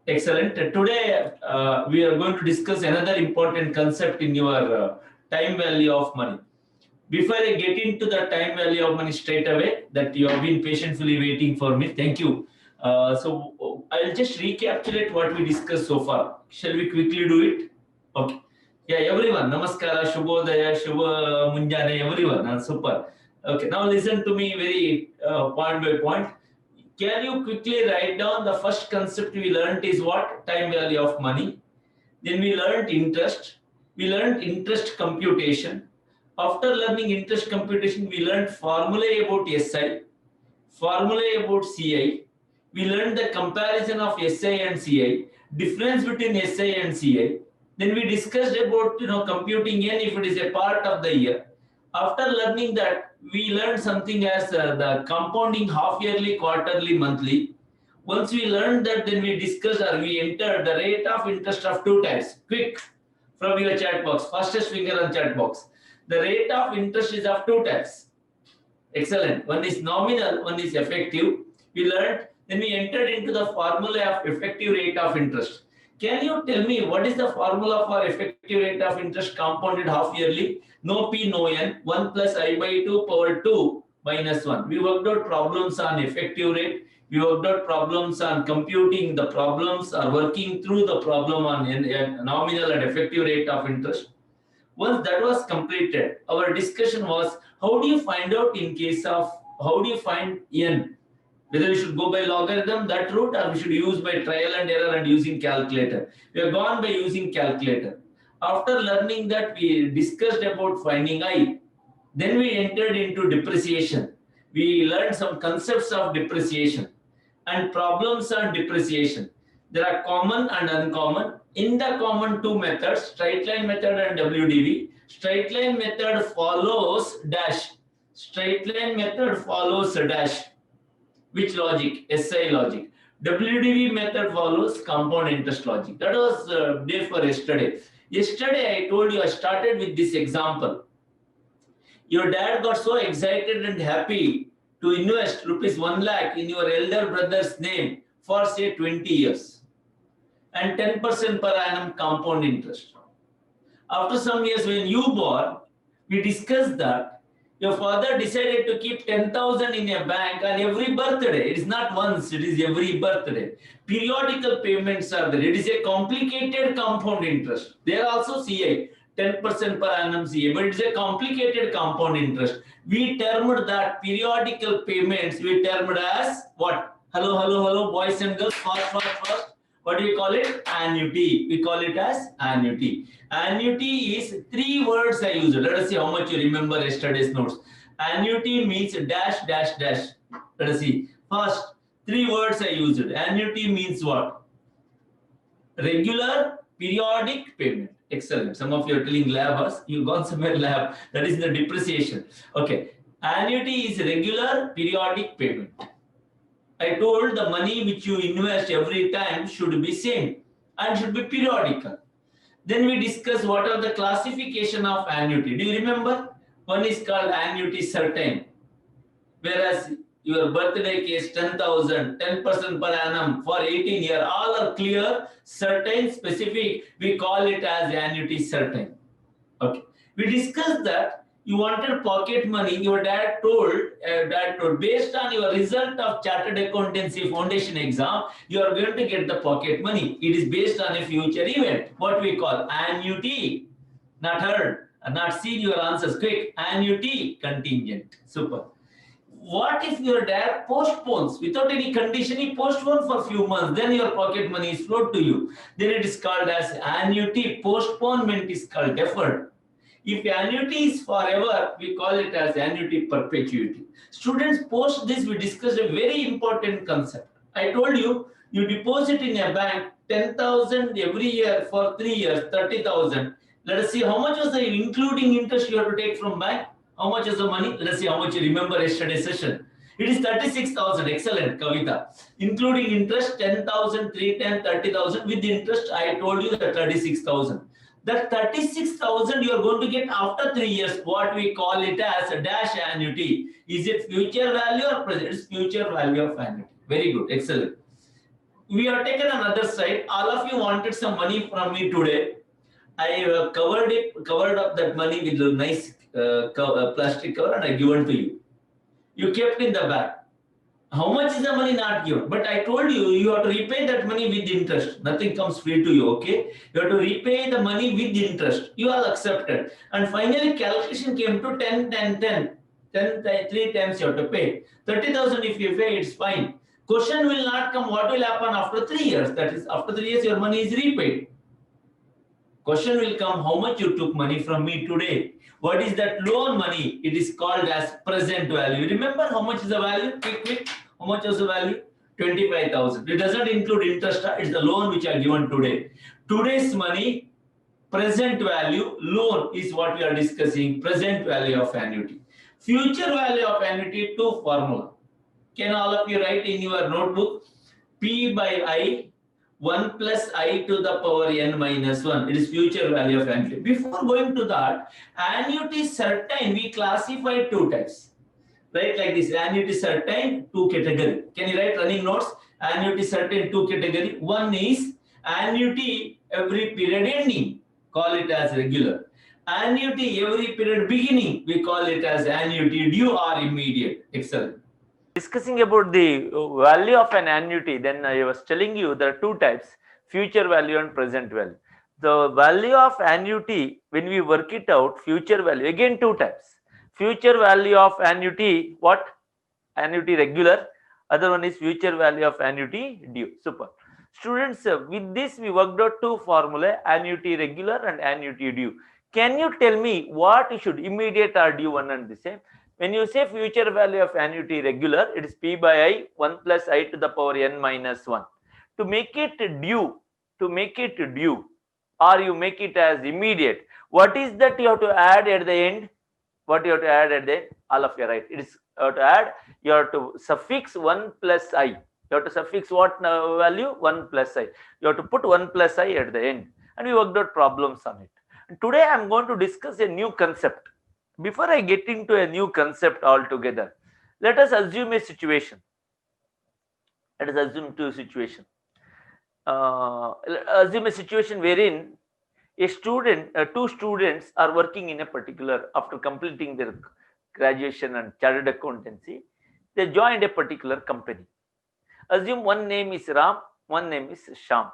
Excellent. Today, we are going to discuss another important concept in your time value of money. Before I get into the time value of money straight away, that you have been patiently waiting for me, thank you. I'll just recapitulate what we discussed so far. Shall we quickly do it? Okay. Yeah, everyone. Namaskara, Shubhodaya, Shubha Munjane, everyone. Super. Okay, now listen to me very point by point. Can you quickly write down the first concept we learned is what? Time value of money. Then we learned interest. We learned interest computation. After learning interest computation, we learned formula about SI, formula about CI. We learned the comparison of SI and CI, difference between SI and CI. Then we discussed about computing N if it is a part of the year. After learning that, we learned something as the compounding half yearly, quarterly, monthly. Once we learned that, then we discussed or we entered the rate of interest of two types. Quick, from your chat box, fastest finger on chat box. The rate of interest is of two types. Excellent. One is nominal, one is effective. We learned, then we entered into the formula of effective rate of interest. Can you tell me what is the formula for effective rate of interest compounded half yearly? No P, no N, 1 plus I by 2 power 2 minus 1. We worked out problems on effective rate. We worked out problems on computing the problems or working through the problem on nominal and effective rate of interest. Once that was completed, our discussion was how do you find out in case of, how do you find N? Whether we should go by logarithm, that route, or we should use by trial and error and using calculator. We have gone by using calculator. After learning that, we discussed about finding I. Then we entered into depreciation. We learned some concepts of depreciation and problems on depreciation. There are common and uncommon. In the common two methods, straight line method and WDV. Straight line method follows dash. Straight line method follows a dash. Which logic? SI logic. WDV method follows compound interest logic. That was day for yesterday. Yesterday I told you I started with this example. Your dad got so excited and happy to invest rupees 1 lakh in your elder brother's name for say 20 years and 10% per annum compound interest. After some years when you born, we discussed that your father decided to keep 10,000 in a bank on every birthday. It is not once, it is every birthday. Periodical payments are there. It is a complicated compound interest. There are also CI, 10% per annum CI, but it's a complicated compound interest. We termed that periodical payments, we termed as what? Hello, boys and girls, fast. What do we call it? Annuity. We call it as annuity. Annuity is 3 words I used. Let us see how much you remember yesterday's notes. Annuity means dash, dash, dash. Let us see. First, 3 words I used. Annuity means what? Regular, periodic payment. Excellent. Some of you are telling lab, you gone somewhere lab. That is the depreciation. Okay. Annuity is regular, periodic payment. I told the money which you invest every time should be same and should be periodical. Then we discuss what are the classification of annuity. Do you remember? One is called annuity certain. Whereas your birthday case 10,000, 10% per annum for 18 years, all are clear, certain, specific. We call it as annuity certain. Okay. We discussed that you wanted pocket money. Your dad told, based on your result of Chartered Accountancy Foundation exam, you are going to get the pocket money. It is based on a future event, what we call annuity. Not heard, not seen your answers. Quick, annuity contingent. Super. What if your dad postpones without any condition? He postpones for a few months, then your pocket money is flowed to you. Then it is called as annuity. Postponement is called deferred. If annuity is forever, we call it as annuity perpetuity. Students, post this, we discussed a very important concept. I told you, you deposit in a bank 10,000 every year for 3 years, 30,000. Let us see how much was the including interest you have to take from bank. How much is the money? Let us see how much you remember yesterday's session. It is 36,000. Excellent, Kavita. Including interest, 10,000, 310, 30,000. With interest, I told you that 36,000. That 36,000 you are going to get after 3 years. What we call it as a dash annuity. Is it future value or present? It's future value of annuity. Very good. Excellent. we have taken another side. All of you wanted some money from me today. I have covered up that money with a nice plastic cover, and I given to you. You kept in the bag. How much is the money not given? But I told you, you have to repay that money with interest. Nothing comes free to you, okay? You have to repay the money with interest. You all accepted. And finally, calculation came to 10, 10, 10. 10, 3 times you have to pay. 30,000 if you pay, it's fine. Question will not come, what will happen after 3 years? That is, after 3 years, your money is repaid. Question will come, how much you took money from me today? What is that loan money? It is called as present value. Remember how much is the value? Quick. How much was the value? 25,000. It doesn't include interest. It's the loan which are given today. Today's money, present value, loan is what we are discussing. Present value of annuity. Future value of annuity, two formula. Can all of you write in your notebook? P by I, 1 plus I to the power n minus 1. It is future value of annuity. Before going to that, annuity certain, we classify two types. Right, like this, annuity certain, two category. Can you write running notes? Annuity certain, two category. One is annuity every period ending, call it as regular. Annuity every period beginning, we call it as annuity due or immediate. Excellent. Discussing about the value of an annuity, then I was telling you there are two types, future value and present value. The value of annuity, when we work it out, future value, again two types. Future value of annuity, what? Annuity regular. Other one is future value of annuity due. Super. Students, with this we worked out two formulae, annuity regular and annuity due. Can you tell me what you should, immediate or due, one and the same? When you say future value of annuity regular, it is P by I, 1 plus I to the power n minus 1. To make it due, or you make it as immediate, what is that you have to add at the end? What you have to add at the end? All of you are right. It is to add, you have to suffix 1 plus I. You have to suffix what value? 1 plus I. You have to put 1 plus I at the end. And we worked out problems on it. And today I am going to discuss a new concept. Before I get into a new concept altogether, let us assume a situation. Let us assume two situation. Assume a situation wherein a student, two students are working in a particular, after completing their graduation and chartered accountancy, they joined a particular company. Assume one name is Ram, one name is Sham.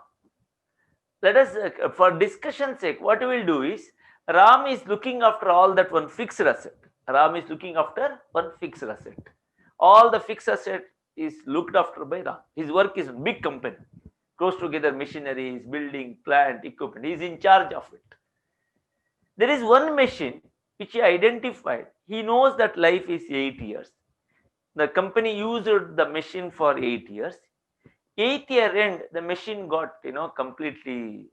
Let us, for discussion sake, what we will do is, Ram is looking after all that one fixed asset. Ram is looking after one fixed asset. All the fixed asset is looked after by Ram. His work is big company. Goes together machineries, building, plant, equipment. He is in charge of it. There is one machine which he identified. He knows that life is 8 years. The company used the machine for 8 years. 8th year end, the machine got completely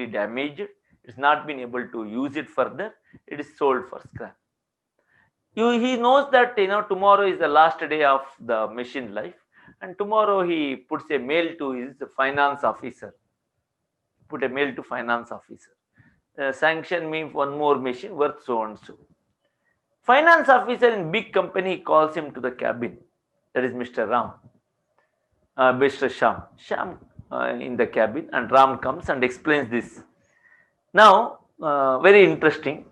damaged. It's not been able to use it further. It is sold for scrap. He knows that tomorrow is the last day of the machine life, and tomorrow he puts a mail to his finance officer. Put a mail to finance officer. Sanction me one more machine worth so and so. Finance officer in big company calls him to the cabin. That is Mr. Ram. Mr. Sham. Sham in the cabin, and Ram comes and explains this. Now, very interesting.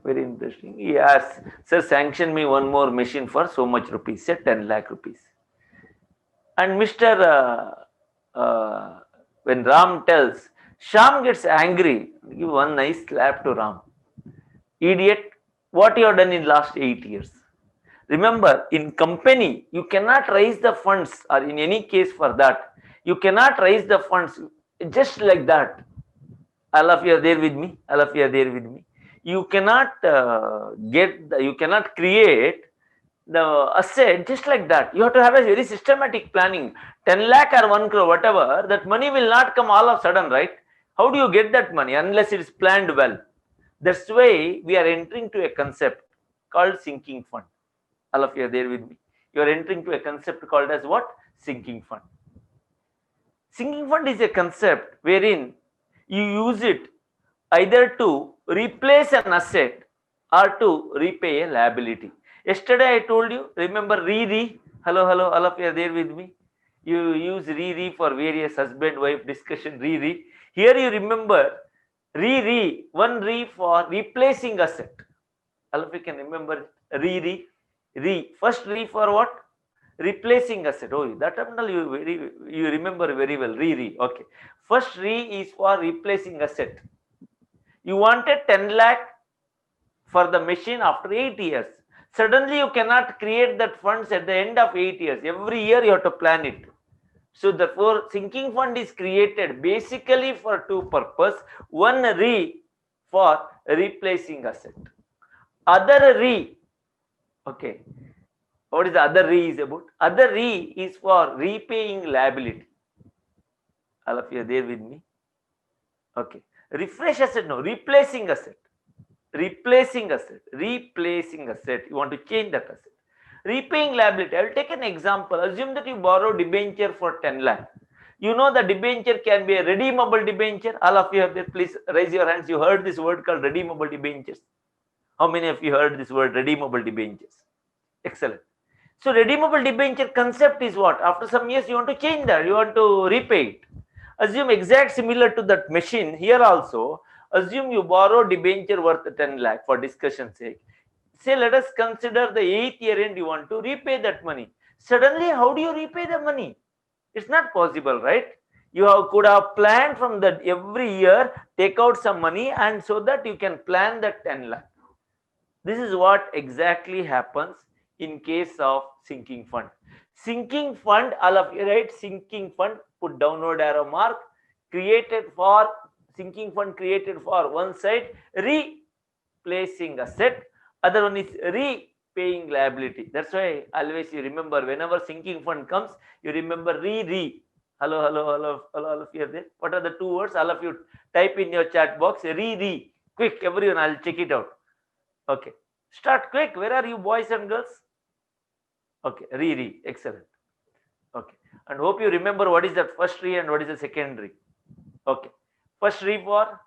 He asks, sir, sanction me one more machine for so much rupees, say 10 lakh rupees. And when Ram tells, Sham gets angry, give one nice slap to Ram. Idiot, what you have done in last 8 years? Remember, in company, you cannot raise the funds, or in any case for that, you cannot raise the funds just like that. All of you are there with me. You cannot you cannot create the asset just like that. You have to have a very systematic planning. 10 lakh or 1 crore, whatever, that money will not come all of a sudden, right? How do you get that money unless it is planned well? That's why we are entering to a concept called sinking fund. All of you are there with me. You are entering to a concept called as what? Sinking fund. Sinking fund is a concept wherein you use it either to replace an asset or to repay a liability. Yesterday I told you, remember hello, all of you are there with me. You use re for various husband-wife discussion, re. Here you remember one re for replacing asset. All of you can remember re. First re for what? Replacing asset. Oh, that terminal you remember very well. Re. Okay. First re is for replacing asset. You wanted 10 lakh for the machine after 8 years. Suddenly you cannot create that funds at the end of 8 years. Every year you have to plan it. So therefore, sinking fund is created basically for two purposes. One re for replacing asset. Other re, okay. What is the other re is about? Other re is for repaying liability. All of you are there with me? Okay. Refresh asset, no, replacing asset. Replacing asset. Replacing asset. You want to change that asset. Repaying liability. I will take an example. Assume that you borrow debenture for 10 lakh. You know the debenture can be a redeemable debenture. All of you have there, please raise your hands. You heard this word called redeemable debentures. How many of you heard this word redeemable debentures? Excellent. So redeemable debenture concept is what? After some years you want to change that. You want to repay it. Assume exact similar to that machine here also. Assume you borrow debenture worth 10 lakh for discussion's sake. Say let us consider the 8th year end you want to repay that money. Suddenly how do you repay the money? It's not possible, right? Could have planned from that every year, take out some money and so that you can plan that 10 lakh. This is what exactly happens in case of sinking fund. Sinking fund, all of you right? Sinking fund, put downward arrow mark, created for sinking fund created for one side, replacing asset, other one is repaying liability. That's why always you remember whenever sinking fund comes, you remember re. Hello, all of you are there. What are the two words? All of you type in your chat box re. Quick, everyone, I'll check it out. Okay, start quick. Where are you, boys and girls? Okay, re. Excellent. Okay, and hope you remember what is that first re and what is the second re. Okay, first re for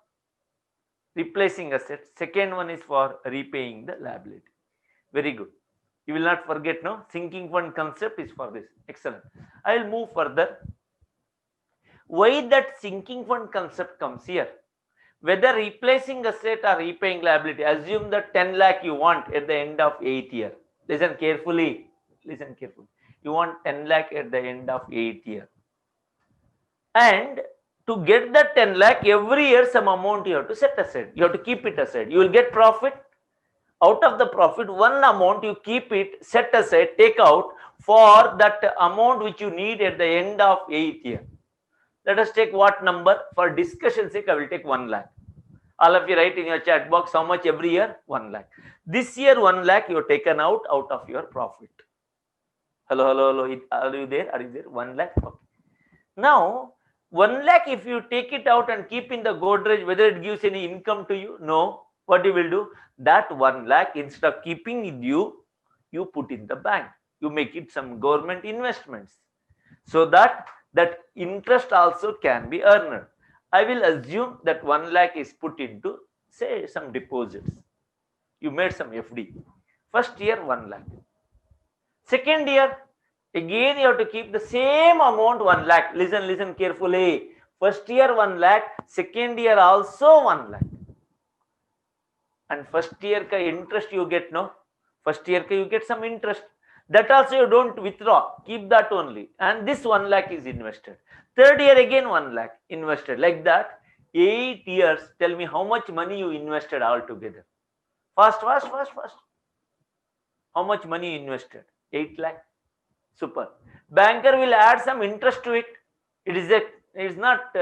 replacing assets. Second one is for repaying the liability. Very good. You will not forget, no? Sinking fund concept is for this. Excellent. I will move further. Why that sinking fund concept comes here? Whether replacing asset or repaying liability, assume that 10 lakh you want at the end of 8th year. Listen carefully. Listen carefully. You want 10 lakh at the end of 8th year. And to get that 10 lakh, every year some amount you have to set aside. You have to keep it aside. You will get profit. Out of the profit, one amount you keep it, set aside, take out for that amount which you need at the end of 8th year. Let us take what number? For discussion sake, I will take 1 lakh. All of you write in your chat box how much every year? 1 lakh. This year 1 lakh you have taken out of your profit. Hello. Are you there? Are you there? 1 lakh. Okay. Now 1 lakh if you take it out and keep in the Godrej, whether it gives any income to you? No. What you will do? That 1 lakh instead of keeping with you, you put in the bank. You make it some government investments, so that interest also can be earned. I will assume that 1 lakh is put into, say, some deposits. You made some FD. First year 1 lakh. Second year, again you have to keep the same amount 1 lakh. Listen carefully. First year 1 lakh, second year also 1 lakh. And first year ka interest you get, no? First year ka you get some interest. That also you don't withdraw. Keep that only. And this 1 lakh is invested. Third year again 1 lakh invested. Like that, 8 years. Tell me how much money you invested altogether. Fast. How much money you invested? 8 lakh. Super. Banker will add some interest to it. It's not,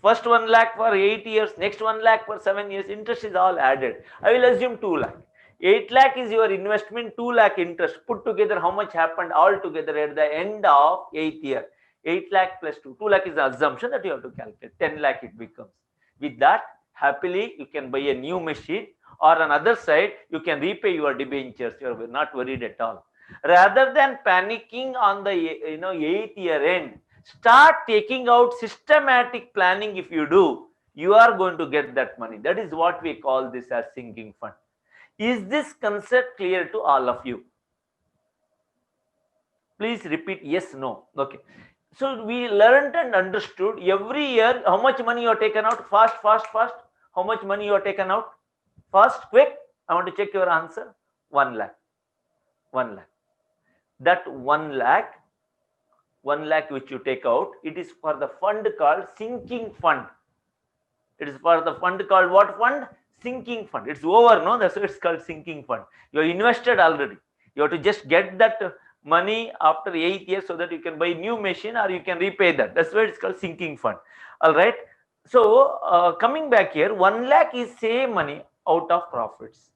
first 1 lakh for 8 years, next 1 lakh for 7 years. Interest is all added. I will assume 2 lakh. 8 lakh is your investment, 2 lakh interest. Put together how much happened all together at the end of 8th year. 8 lakh plus 2. 2 lakh is the assumption that you have to calculate. 10 lakh it becomes. With that, happily you can buy a new machine, or on other side you can repay your debentures. You are not worried at all. Rather than panicking on the 8th year end, start taking out systematic planning. If you do, you are going to get that money. That is what we call this as sinking fund. Is this concept clear to all of you? Please repeat yes, no. Okay. So we learned and understood every year how much money you are taken out. Fast, fast, fast. How much money you are taken out? Fast, quick. I want to check your answer. 1 lakh. 1 lakh. That 1 lakh, 1 lakh which you take out, it is for the fund called sinking fund. It is for the fund called what fund? Sinking fund. It's over, no? That's why it's called sinking fund. You are invested already. You have to just get that money after 8 years so that you can buy new machine or you can repay that. That's why it's called sinking fund. All right. So coming back here, 1 lakh is same money out of profits.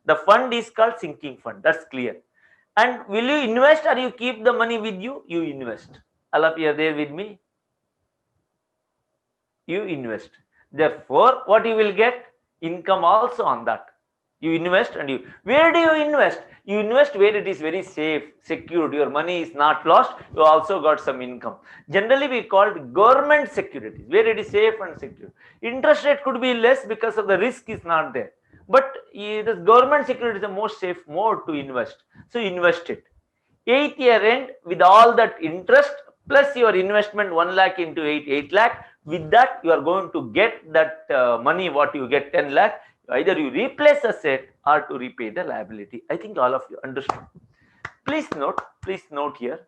The fund is called sinking fund. That's clear. And will you invest or you keep the money with you? You invest. All of you are there with me? You invest. Therefore, what you will get? Income also on that. You invest and you, where do you invest? You invest where it is very safe, secured. Your money is not lost. You also got some income. Generally, we call it government securities, where it is safe and secure. Interest rate could be less because of the risk is not there. But this government security is the most safe mode to invest. So invest it. 8th year end with all that interest plus your investment 1 lakh into 8 lakh. With that, you are going to get that money what you get 10 lakh. Either you replace asset or to repay the liability. I think all of you understood. Please note here.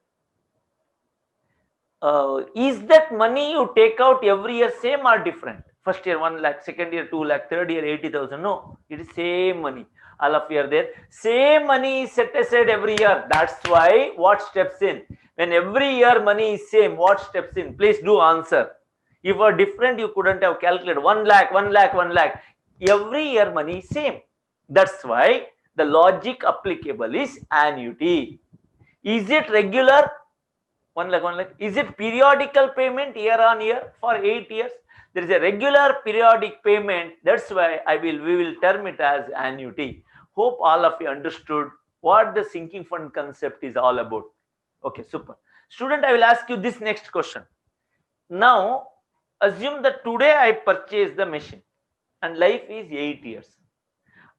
Is that money you take out every year same or different? First year 1 lakh, second year 2 lakh, third year 80,000. No, it is same money. All of you are there. Same money is set aside every year. That's why what steps in? When every year money is same, what steps in? Please do answer. If you are different, you couldn't have calculated 1 lakh, 1 lakh, 1 lakh. Every year money is same. That's why the logic applicable is annuity. Is it regular? 1 lakh, 1 lakh. Is it periodical payment year on year for 8 years? There is a regular periodic payment. That's why we will term it as annuity. Hope all of you understood what the sinking fund concept is all about. Okay, super. Student, I will ask you this next question. Now, assume that today I purchase the machine and life is 8 years.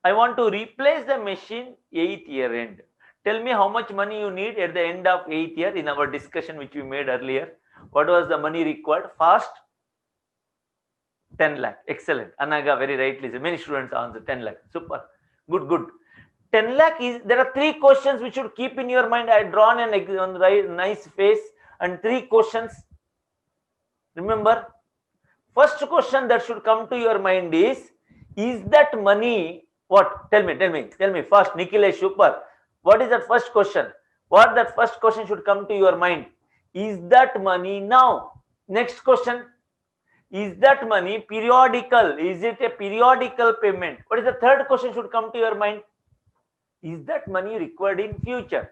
I want to replace the machine 8th year end. Tell me how much money you need at the end of 8th year in our discussion which we made earlier. What was the money required? Fast? 10 lakh. Excellent. Anaga very rightly said. Many students answer 10 lakh. Super. Good, good. 10 lakh is, there are 3 questions which should keep in your mind. I drawn a nice face and 3 questions. Remember, first question that should come to your mind is that money, what? Tell me first, Nikhilesh, super. What is that first question? What that first question should come to your mind? Is that money now? Next question. Is that money periodical? Is it a periodical payment? What is the third question should come to your mind? Is that money required in future?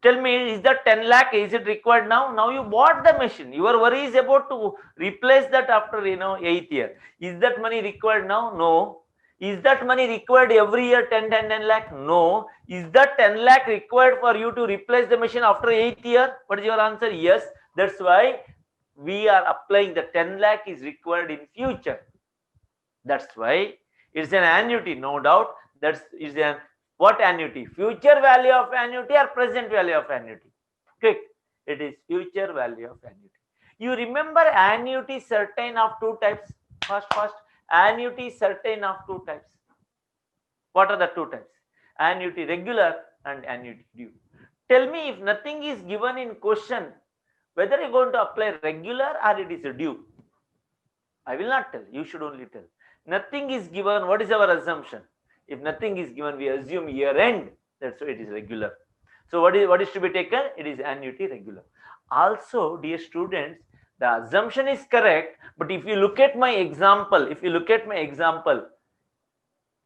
Tell me, is that 10 lakh? Is it required now? Now you bought the machine. Your worry is about to replace that after 8th year. Is that money required now? No. Is that money required every year 10 lakh? No. Is that 10 lakh required for you to replace the machine after 8th year? What is your answer? Yes. That's why we are applying the 10 lakh is required in future. That's why it's an annuity, no doubt. That is an what annuity? Future value of annuity or present value of annuity? Quick, it is future value of annuity. You remember annuity certain of 2 types? First, annuity certain of 2 types. What are the 2 types? Annuity regular and annuity due. Tell me, if nothing is given in question, whether you're going to apply regular or it is a due. I will not tell. You should only tell. Nothing is given. What is our assumption? If nothing is given, we assume year end. That's why it is regular. So what is to be taken? It is annuity regular. Also, dear students, the assumption is correct. But if you look at my example,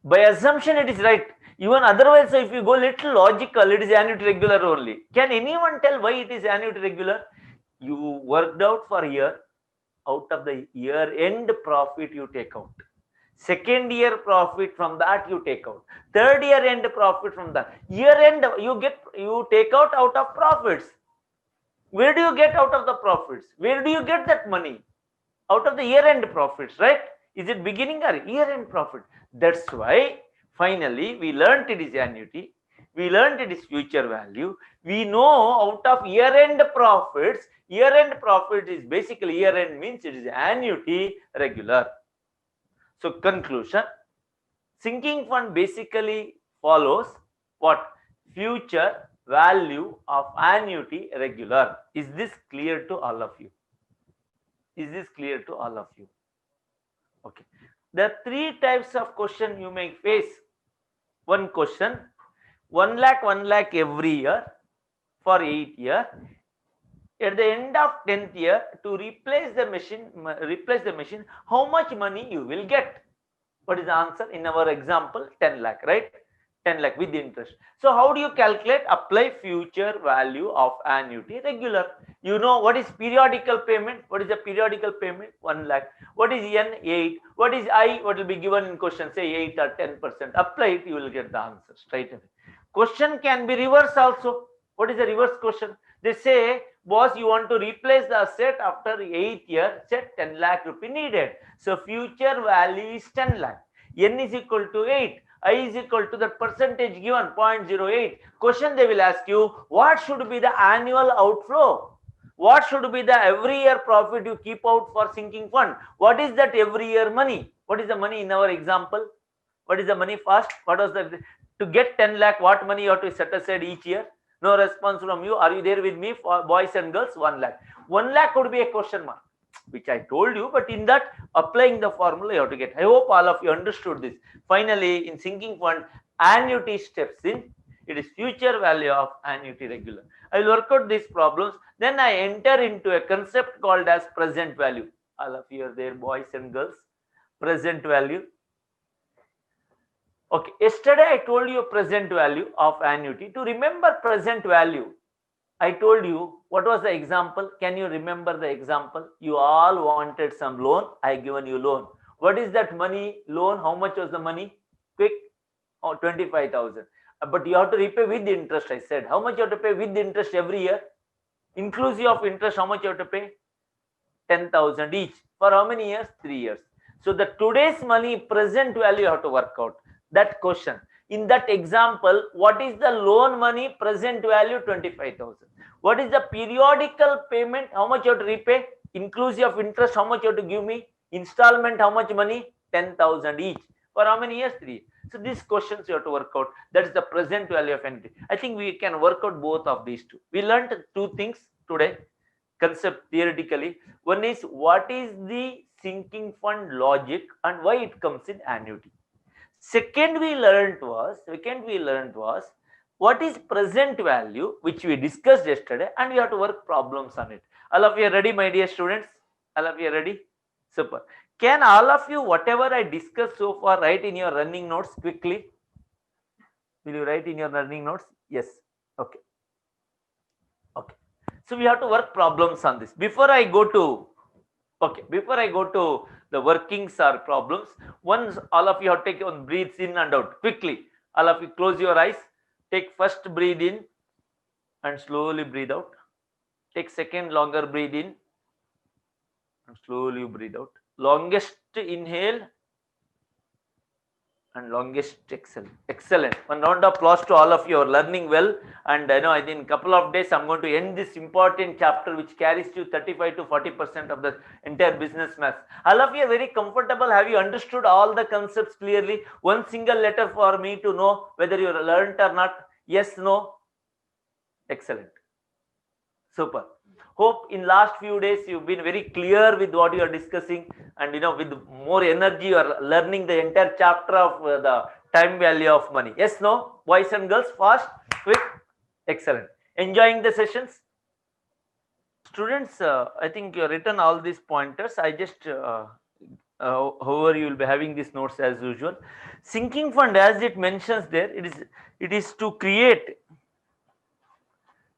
by assumption it is right. Even otherwise, if you go little logical, it is annuity regular only. Can anyone tell why it is annuity regular? You worked out for a year. Out of the year end profit you take out. Second year profit, from that you take out. Third year end profit, from that. Year end you take out of profits. Where do you get out of the profits? Where do you get that money? Out of the year end profits, right? Is it beginning or year end profit? That's why finally we learnt it is annuity. We learned it is future value. We know out of year-end profits, year-end profit is basically year-end means it is annuity regular. So conclusion, sinking fund basically follows what? Future value of annuity regular. Is this clear to all of you? Is this clear to all of you? Okay. There are three types of question you may face. One question, 1 lakh every year for 8 years. At the end of 10th year, to replace the machine, how much money you will get? What is the answer? In our example, 10 lakh, right? 10 lakh with interest. So how do you calculate? Apply future value of annuity regular. You know what is periodical payment? What is the periodical payment? 1 lakh. What is N? 8. What is I? What will be given in question? Say 8 or 10%. Apply it, you will get the answer straight away. Question can be reverse also. What is the reverse question? They say, boss, you want to replace the asset after 8 years, set 10 lakh rupee needed. So future value is 10 lakh. N is equal to 8. I is equal to the percentage given 0.08. Question they will ask you, what should be the annual outflow? What should be the every year profit you keep out for sinking fund? What is that every year money? What is the money in our example? What is the money first? What was the, to get 10 lakh, what money you have to set aside each year? No response from you. Are you there with me? For boys and girls, 1 lakh. 1 lakh could be a question mark, which I told you, but in that applying the formula you have to get. I hope all of you understood this. Finally, in sinking fund, annuity steps in. It is future value of annuity regular. I will work out these problems. Then I enter into a concept called as present value. All of you are there, boys and girls. Present value. Okay, yesterday I told you present value of annuity. To remember present value, I told you what was the example. Can you remember the example? You all wanted some loan. I given you loan. What is that money loan? How much was the money? Quick, 25,000. But you have to repay with the interest. I said, how much you have to pay with the interest every year? Inclusive of interest, how much you have to pay? 10,000 each. For how many years? 3 years. So the today's money present value you have to work out. That question. In that example, what is the loan money present value? 25,000. What is the periodical payment? How much you have to repay? Inclusive of interest, how much you have to give me? Installment, how much money? 10,000 each. For how many years? 3. So these questions you have to work out. That is the present value of entity. I think we can work out both of these two. We learned two things today, concept theoretically. One is what is the sinking fund logic and why it comes in annuity. Second we learned was what is present value, which we discussed yesterday, and we have to work problems on it. All of you are ready, my dear students? All of you are ready? Super. Can all of you, whatever I discussed so far, write in your running notes quickly? Will you write in your running notes? Yes. Okay. Okay. So we have to work problems on this. Before I go to the workings or problems, once all of you have taken one breathes in and out quickly. All of you close your eyes. Take first breathe in and slowly breathe out. Take second longer breathe in and slowly breathe out. Longest inhale and longest exhale. Excellent. One round of applause to all of you. Are learning well, and I know I think in a couple of days I'm going to end this important chapter which carries you 35 to 40% of the entire business maths. All of you are very comfortable. Have you understood all the concepts clearly? One single letter for me to know whether you learned or not. Yes, no. Excellent. Super. Hope in last few days you've been very clear with what you are discussing, and with more energy you are learning the entire chapter of the time value of money. Yes, no, boys and girls, fast, quick, excellent. Enjoying the sessions, students. I think you have written all these pointers. I just however you will be having these notes as usual. Sinking fund, as it mentions there, it is to create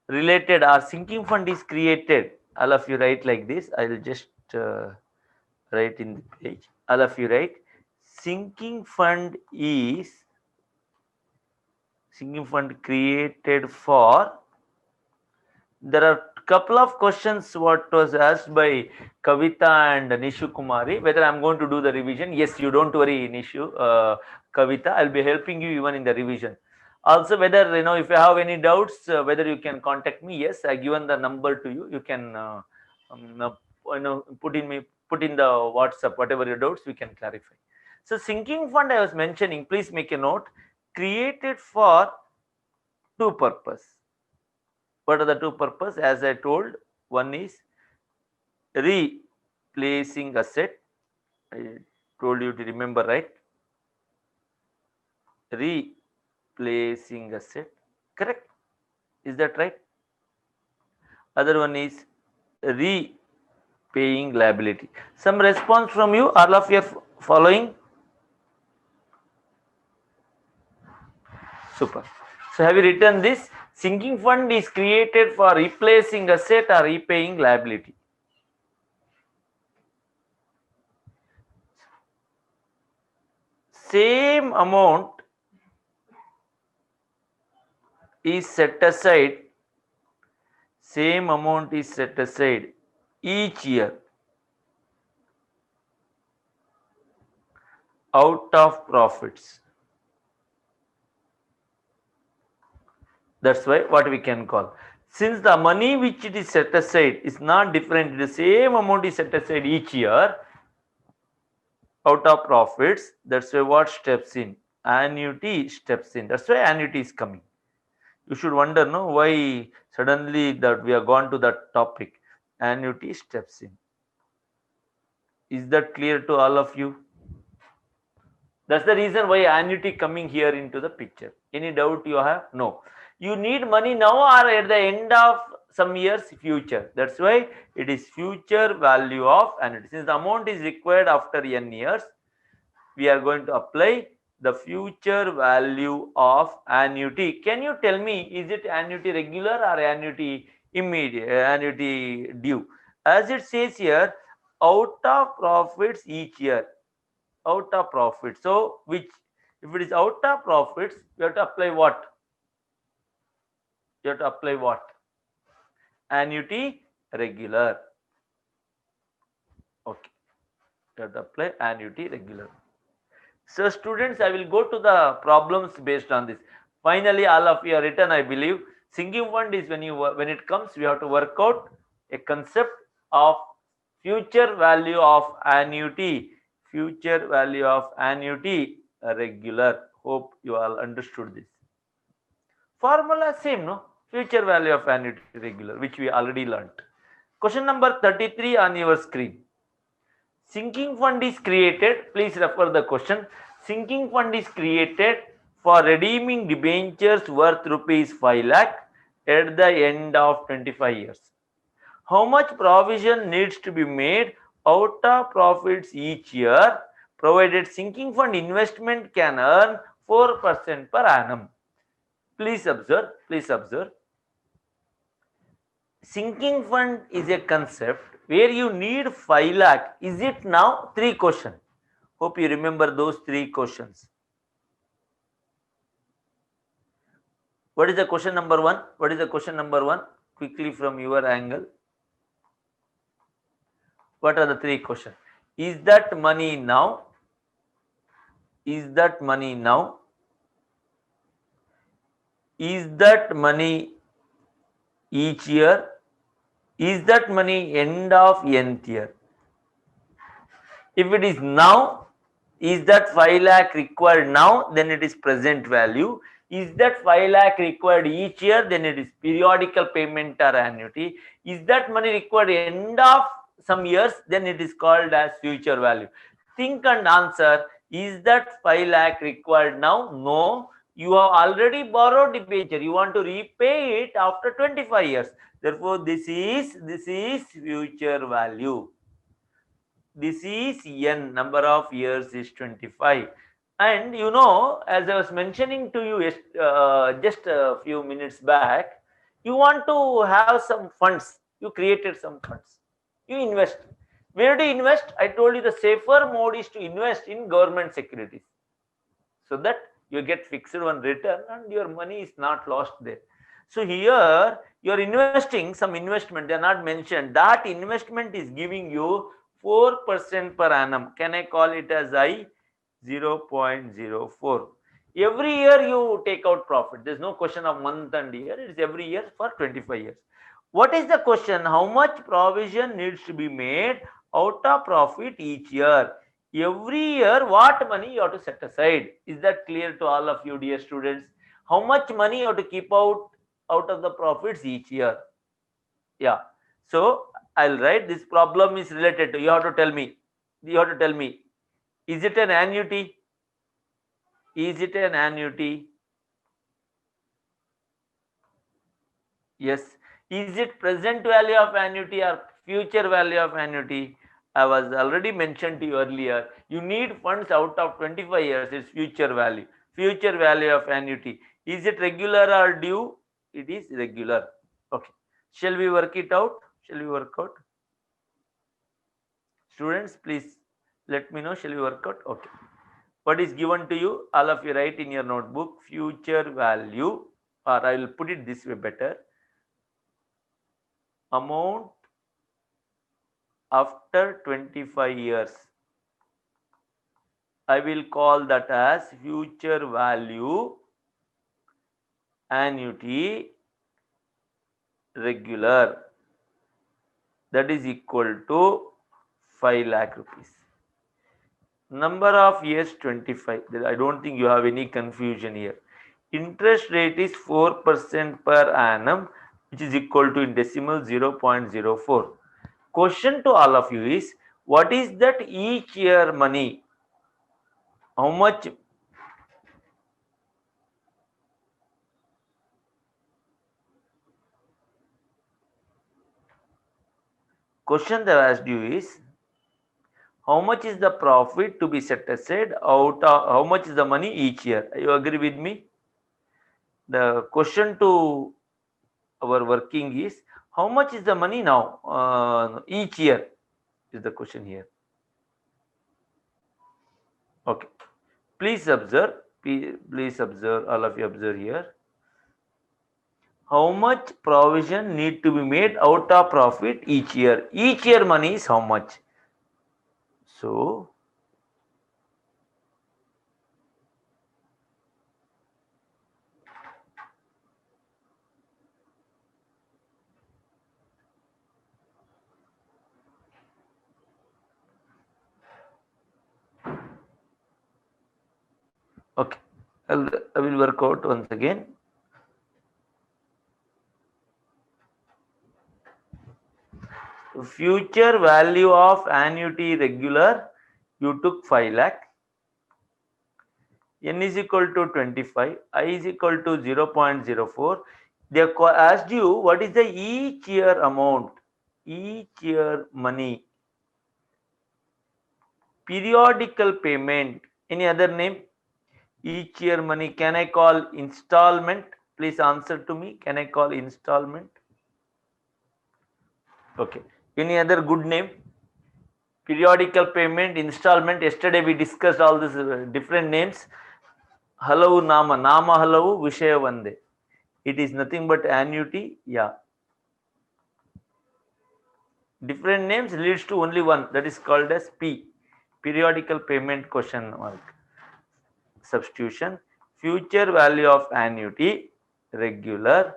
related. Our sinking fund is created. All of you write like this. I will just write in the page. All of you write. Sinking fund created for. There are couple of questions what was asked by Kavita and Nishu Kumari, whether I'm going to do the revision. Yes, you don't worry, Nishu, Kavita, I'll be helping you even in the revision. Also, whether if you have any doubts, whether you can contact me. Yes, I given the number to you. You can put in the WhatsApp whatever your doubts we can clarify. So sinking fund I was mentioning, please make a note, created for two purpose. What are the two purpose? As I told, one is replacing asset. I told you to remember, right? Replacing asset, correct? Is that right? Other one is repaying liability. Some response from you, all of you are following? Super. So have you written this? Sinking fund is created for replacing asset or repaying liability. Same amount is set aside. Same amount is set aside each year out of profits. That's why what we can call. Since the money which it is set aside is not different, the same amount is set aside each year out of profits. That's why what steps in? Annuity steps in. That's why annuity is coming. You should wonder, no, why suddenly that we are gone to that topic. Annuity steps in. Is that clear to all of you? That's the reason why annuity coming here into the picture. Any doubt you have? No. You need money now or at the end of some years future. That's why it is future value of annuity. Since the amount is required after n years, we are going to apply the future value of annuity. Can you tell me, is it annuity regular or annuity immediate, annuity due? As it says here, out of profits each year. Out of profit. So, which if it is out of profits, you have to apply what? You have to apply what? Annuity regular. Okay. You have to apply annuity regular. So, students, I will go to the problems based on this. Finally, all of you are written, I believe. Sinking fund is when it comes, we have to work out a concept of future value of annuity. Future value of annuity regular. Hope you all understood this. Formula same, no? Future value of annuity regular, which we already learnt. Question number 33 on your screen. Sinking fund is created. Please refer the question. Sinking fund is created for redeeming debentures worth rupees 5 lakh at the end of 25 years. How much provision needs to be made out of profits each year, provided sinking fund investment can earn 4% per annum? Please observe. Please observe. Sinking fund is a concept where you need 5 lakh. Is it now? 3 questions. Hope you remember those 3 questions. What is the question number 1? What is the question number 1? Quickly from your angle. What are the 3 questions? Is that money now? Is that money now? Is that money each year? Is that money end of nth year? If it is now, is that 5 lakh required now? Then it is present value. Is that 5 lakh required each year? Then it is periodical payment or annuity. Is that money required end of some years? Then it is called as future value. Think and answer. Is that 5 lakh required now? No. You have already borrowed debenture. You want to repay it after 25 years. Therefore, this is future value. This is n, number of years is 25. And as I was mentioning to you just a few minutes back, you want to have some funds. You created some funds. You invest. Where do you invest? I told you the safer mode is to invest in government securities, so that you get fixed one return and your money is not lost there. So here you are investing some investment. They are not mentioned. That investment is giving you 4% per annum. Can I call it as I? 0.04. Every year you take out profit. There's no question of month and year. It's every year for 25 years. What is the question? How much provision needs to be made out of profit each year? Every year, what money you have to set aside? Is that clear to all of you, dear students? How much money you have to keep out of the profits each year? Yeah. So I'll write this problem is related to, you have to tell me. You have to tell me, is it an annuity? Is it an annuity? Yes. Is it present value of annuity or future value of annuity? I was already mentioned to you earlier. You need funds out of 25 years. It's future value. Future value of annuity. Is it regular or due? It is regular. Okay. Shall we work it out? Shall we work out? Students, please let me know. Shall we work out? Okay. What is given to you? All of you write in your notebook. Future value, or I will put it this way better. Amount after 25 years. I will call that as future value annuity regular. That is equal to 5 lakh rupees. Number of years 25. I don't think you have any confusion here. Interest rate is 4% per annum, which is equal to in decimal 0.04. Question to all of you is, what is that each year money? How much? Question that I asked you is, how much is the profit to be set aside out of, how much is the money each year? You agree with me? The question to our working is, how much is the money now each year is the question here. Okay. Please observe. Please observe. All of you observe here. How much provision need to be made out of profit each year? Each year money is how much? So okay, I will work out once again. Future value of annuity regular, you took 5 lakh. N is equal to 25, I is equal to 0.04. They asked you what is the each year amount, each year money, periodical payment, any other name? Each year money, can I call installment? Please answer to me. Can I call installment? Okay. Any other good name? Periodical payment, installment. Yesterday we discussed all these different names. Halavu Nama. Nama Halavu Vishaya Vande. It is nothing but annuity. Yeah. Different names leads to only one. That is called as P. Periodical payment question mark. Substitution. Future value of annuity regular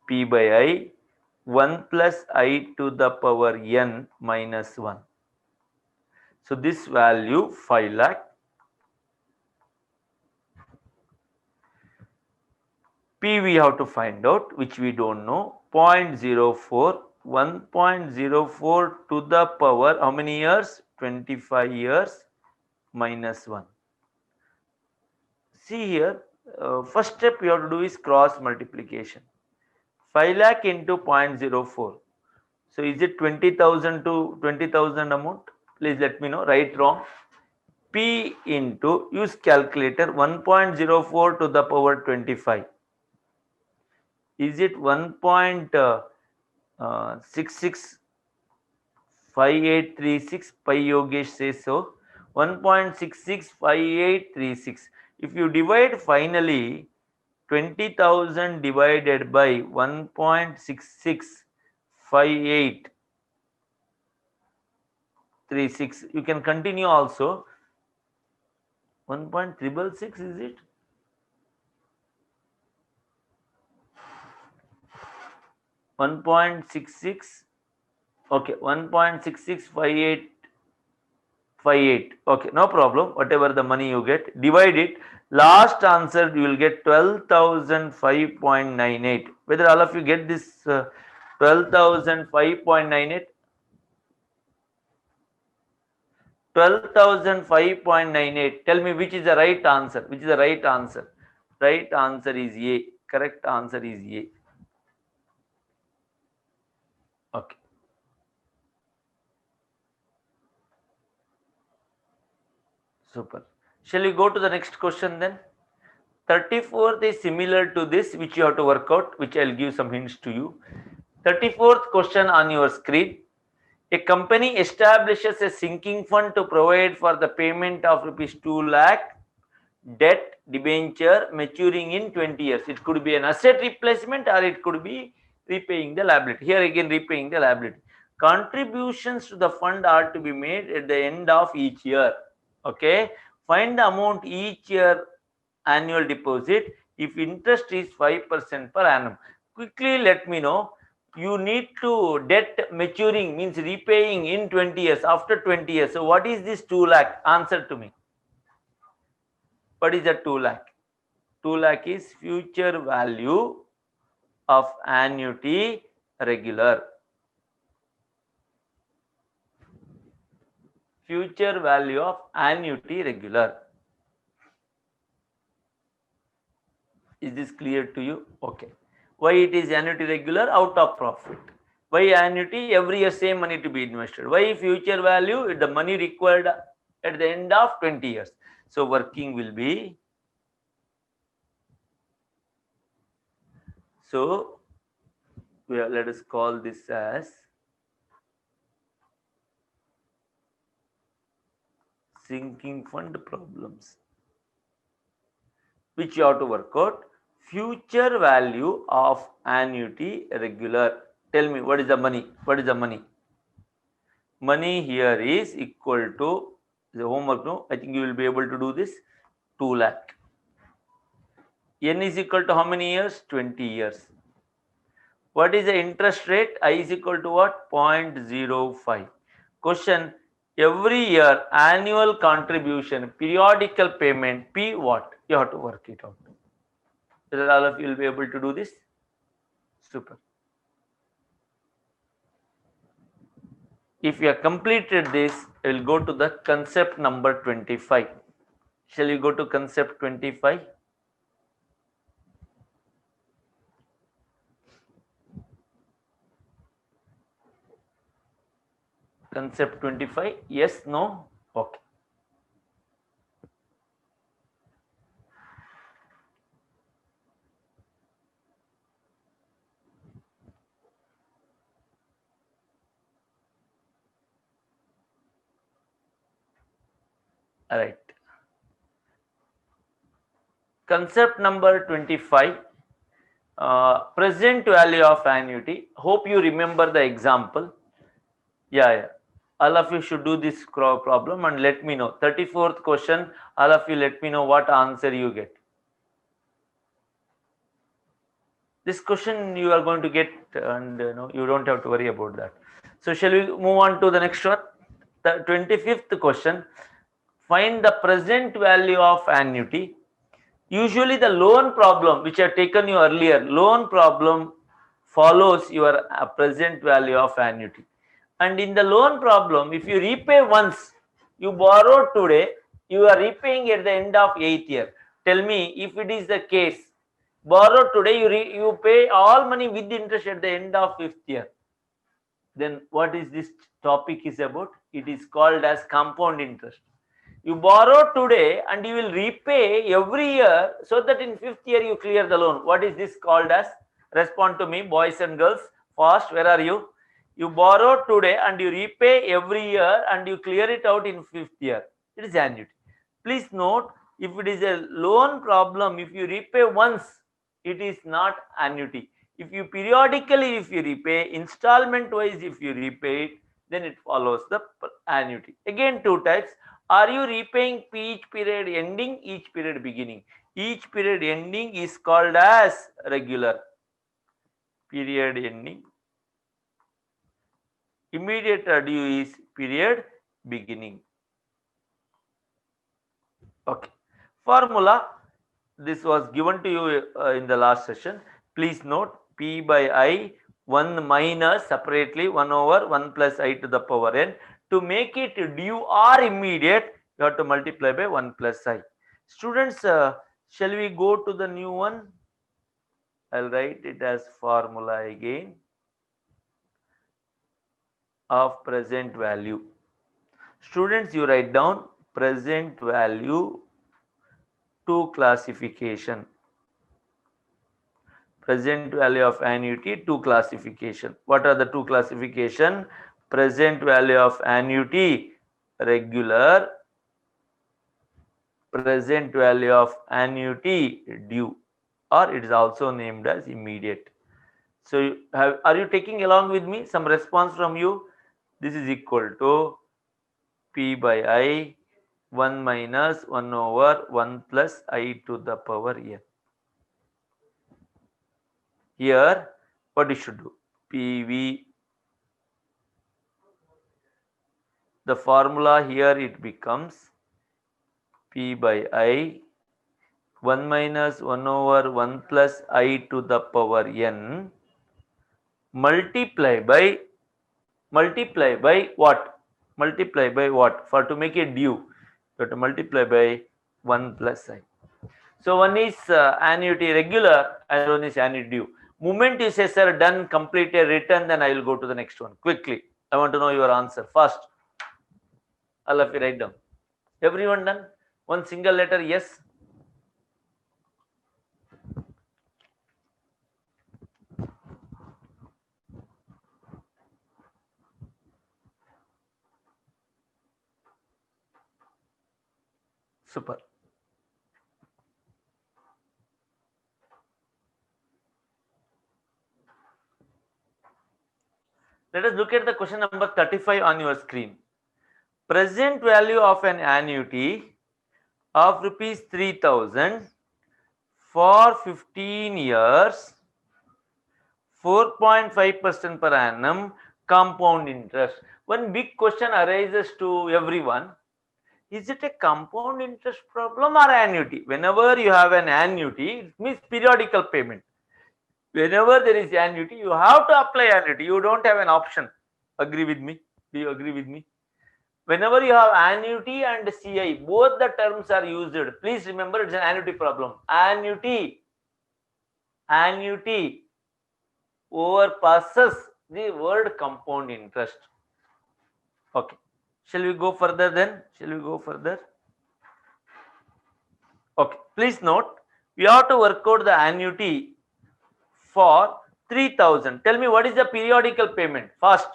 P by I 1 plus I to the power n minus 1. So this value 5 lakh. P we have to find out, which we don't know. 0.04, 1.04 to the power how many years? 25 years minus 1. See here, first step you have to do is cross multiplication. 5 lakh into 0.04. So is it 20,000 to 20,000 amount? Please let me know, right, wrong. P into, use calculator, 1.04 to the power 25. Is it 1.665836? Pi Yogesh says so. 1.665836. If you divide finally 20,000 divided by 1.665836, you can continue also. 1.666 is it? One point six six. Okay, 1.665858. Okay, no problem. Whatever the money you get, divide it. Last answer you will get 12,005.98. Whether all of you get this 12,005.98? 12,005.98. Tell me which is the right answer. Which is the right answer? Right answer is A. Correct answer is A. Okay. Super. Shall we go to the next question then? 34th is similar to this, which you have to work out, which I'll give some hints to you. 34th question on your screen. A company establishes a sinking fund to provide for the payment of rupees 2 lakh debt debenture maturing in 20 years. It could be an asset replacement or it could be repaying the liability. Here again, repaying the liability. Contributions to the fund are to be made at the end of each year. Okay. Find the amount each year annual deposit if interest is 5% per annum. Quickly let me know. You need to debt maturing means repaying in 20 years, after 20 years. So what is this 2 lakh? Answer to me. What is the 2 lakh? 2 lakh is future value of annuity regular. Future value of annuity regular. Is this clear to you? Okay. Why it is annuity regular? Out of profit. Why annuity? Every year same money to be invested. Why future value? The money required at the end of 20 years. So working will be, so let us call this as sinking fund problems, which you have to work out. Future value of annuity regular. Tell me what is the money? What is the money? Money here is equal to the homework. No, I think you will be able to do this. 2 lakh. N is equal to how many years? 20 years. What is the interest rate? I is equal to what? 0.05. Question: every year annual contribution, periodical payment, P what? You have to work it out. Whether all of you will be able to do this? Super. If you have completed this, I will go to the concept number 25. Shall we go to concept 25? Concept 25, yes, no? Okay. All right. Concept number 25, present value of annuity. Hope you remember the example. Yeah. All of you should do this problem and let me know. 34th question, all of you let me know what answer you get. This question you are going to get, and you don't have to worry about that. So shall we move on to the next one? The 25th question, find the present value of annuity. Usually the loan problem which I have taken you earlier, loan problem follows your present value of annuity. And in the loan problem, if you repay once, you borrowed today, you are repaying at the end of 8th year. Tell me if it is the case, borrow today, you pay all money with interest at the end of 5th year. Then what is this topic is about? It is called as compound interest. You borrow today and you will repay every year so that in 5th year you clear the loan. What is this called as? Respond to me, boys and girls. Fast, where are you? You borrow today and you repay every year and you clear it out in 5th year. It is annuity. Please note, if it is a loan problem, if you repay once, it is not annuity. If you periodically, if you repay, installment wise, if you repay it, then it follows the annuity. Again, two types. Are you repaying each period ending, each period beginning? Each period ending is called as regular. Period ending. Immediate due is period beginning. Okay. Formula, this was given to you in the last session. Please note P by I 1 minus separately 1 over 1 plus I to the power n. To make it due or immediate, you have to multiply by 1 plus I. Students, shall we go to the new one? I'll write it as formula again of present value. Students, you write down present value to classification. Present value of annuity to classification. What are the two classification? Present value of annuity regular, present value of annuity due, or it is also named as immediate. So are you taking along with me? Some response from you? This is equal to P by I 1 minus 1 over 1 plus I to the power n. Here, what you should do? PV. The formula here it becomes P by I 1 minus 1 over 1 plus I to the power n multiply by what? Multiply by what? For to make it due, you have to multiply by 1 plus I. So one is annuity regular and one is annuity due. Moment you say, sir, done, completed, written, then I will go to the next one. Quickly. I want to know your answer. First. All of you write down. Everyone done? One single letter, yes. Super. Let us look at the question number 35 on your screen. Present value of an annuity of rupees 3000 for 15 years, 4.5% per annum compound interest. One big question arises to everyone. Is it a compound interest problem or annuity? Whenever you have an annuity, it means periodical payment. Whenever there is annuity, you have to apply annuity. You don't have an option. Agree with me? Do you agree with me? Whenever you have annuity and CI, both the terms are used. Please remember, it's an annuity problem. Annuity overpasses the word compound interest. Okay. Shall we go further then? Shall we go further? Okay. Please note, we have to work out the annuity for 3000. Tell me, what is the periodical payment? First,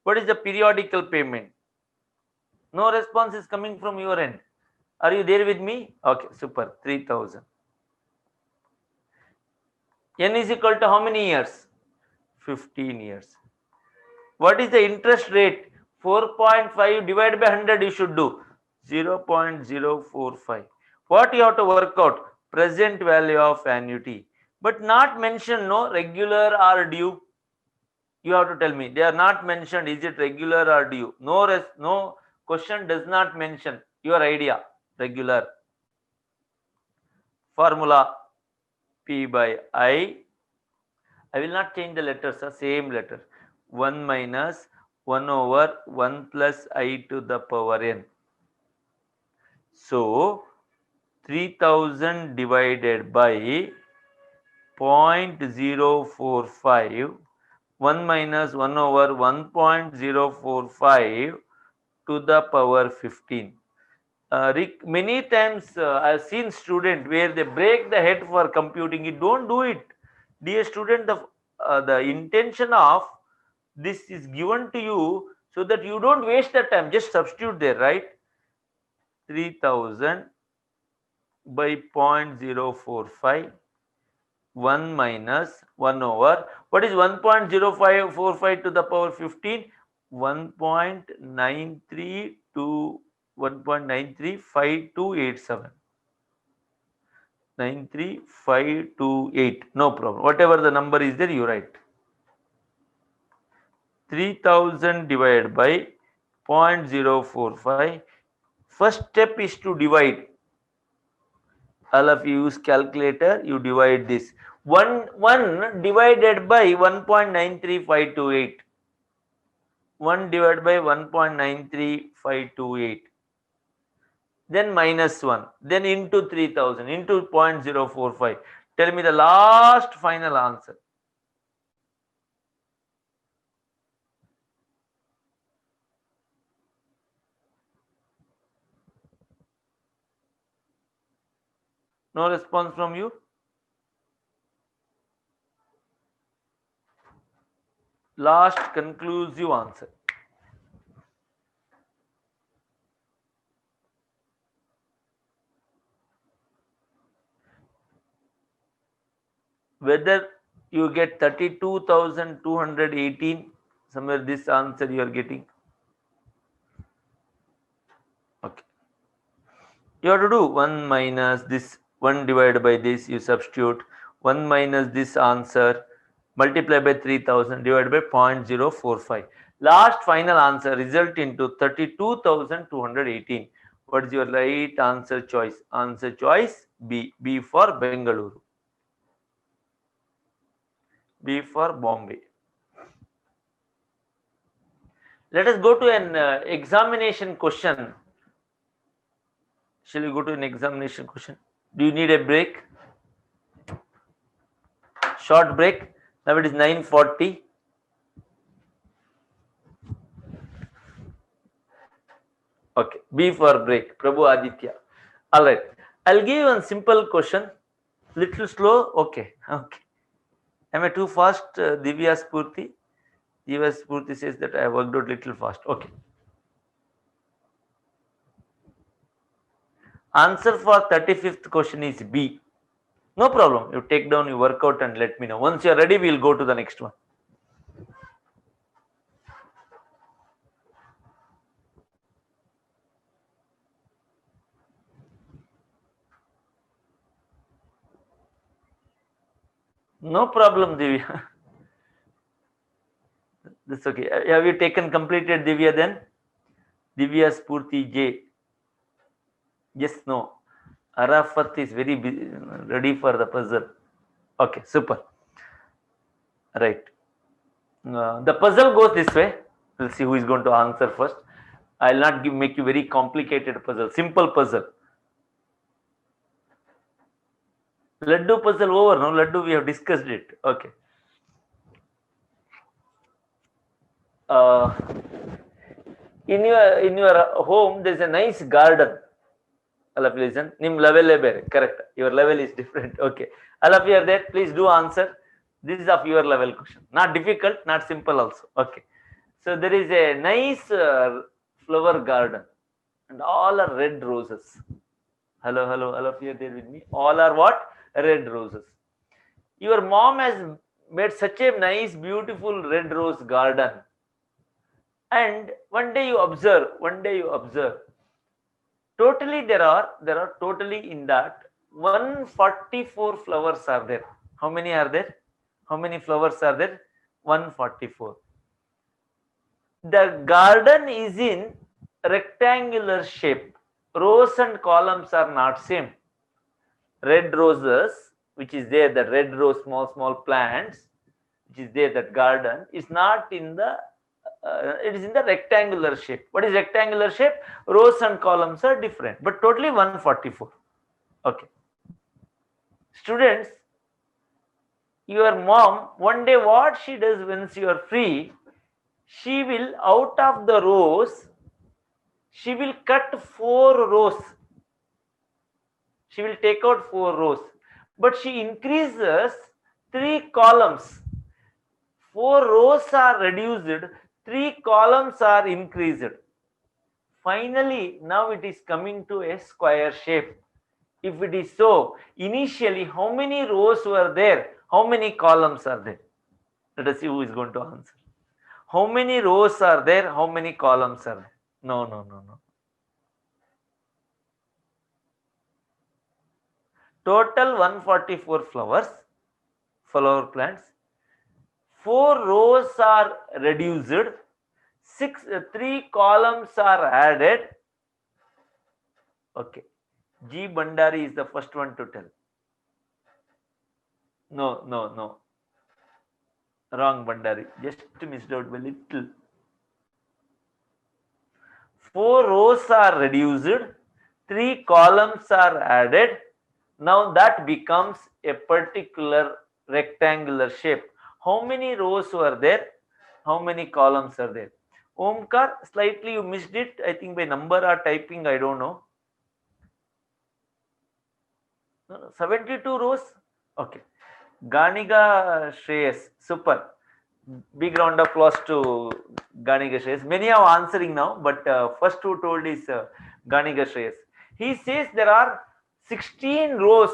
what is the periodical payment? No response is coming from your end. Are you there with me? Okay, super. 3000. N is equal to how many years? 15 years. What is the interest rate? 4.5 divided by 100 you should do. 0.045. What you have to work out? Present value of annuity. But not mentioned, no regular or due. You have to tell me. They are not mentioned. Is it regular or due? No question does not mention your idea. Regular. Formula P by I. I will not change the letters, same letter. 1 minus 1 over 1 plus I to the power n. So 3000 divided by 0.045, 1 minus 1 over 1.045 to the power 15. Many times I've seen students where they break the head for computing it. Don't do it. Dear student, the intention of this is given to you so that you don't waste the time. Just substitute there, right? 3000 by 0.045, 1 minus 1 over, what is 1.0545 to the power 15? 1.9321 1.935287. 93528. No problem. Whatever the number is there, you write. 3000 divided by 0.045. First step is to divide. All of you use calculator, you divide this. 1 divided by 1.93528. 1 divided by 1.93528. Then minus 1. Then into 3000 into 0.045. Tell me the last final answer. No response from you? Last conclusive answer. Whether you get 32,218, somewhere this answer you are getting. Okay. You have to do 1 minus this, 1 divided by this, you substitute 1 minus this answer, multiply by 3000 divided by 0.045. Last final answer result into 32,218. What is your right answer choice? Answer choice B. B for Bengaluru. B for Bombay. Let us go to an examination question. Shall we go to an examination question? Do you need a break? Short break. Now it is 9:40. Okay. B for break. Prabhu Aditya. All right. I'll give you a simple question. Little slow. Okay. Okay. Am I too fast? Divya Spurti. Divya Spurti says that I worked out little fast. Okay. Answer for 35th question is B. No problem. You take down, you work out and let me know. Once you are ready, we'll go to the next one. No problem, Divya. That's okay. Have you completed Divya then? Divya Spurti J. Yes, no. Arafat is very busy, ready for the puzzle. Okay, super. Right. The puzzle goes this way. We'll see who is going to answer first. I'll not make you very complicated puzzle. Simple puzzle. Laddu puzzle over. No, Laddu, we have discussed it. Okay. In your home, there's a nice garden. All of you listen. Nim level correct. Your level is different. Okay. All of you are there. Please do answer. This is of your level question. Not difficult, not simple also. Okay. So there is a nice flower garden, and all are red roses. Hello, hello. All of you are there with me. All are what? Red roses. Your mom has made such a nice, beautiful red rose garden. And one day you observe. Totally there are totally in that 144 flowers are there. How many are there? How many flowers are there? 144. The garden is in rectangular shape. Rows and columns are not same. Red roses, which is there, the red rose, small plants, which is there, that garden is not in the it is in the rectangular shape. What is rectangular shape? Rows and columns are different, but totally 144. Okay. Students, your mom, one day what she does when you are free, she will, out of the rows, she will cut 4 rows. She will take out 4 rows, but she increases 3 columns. 4 rows are reduced, 3 columns are increased. Finally, now it is coming to a square shape. If it is so, initially how many rows were there? How many columns are there? Let us see who is going to answer. How many rows are there? How many columns are there? No. Total 144 flower plants. 4 rows are reduced. 3 columns are added. Okay. G. Bandari is the first one to tell. No. Wrong, Bandari. Just missed out a little. 4 rows are reduced. 3 columns are added. Now that becomes a particular rectangular shape. How many rows were there? How many columns are there? Omkar, slightly you missed it. I think by number or typing, I don't know. 72 rows. Okay. Ganiga Shreyas, super. Big round of applause to Ganiga Shreyas. Many are answering now, but first who told is Ganiga Shreyas. He says there are 16 rows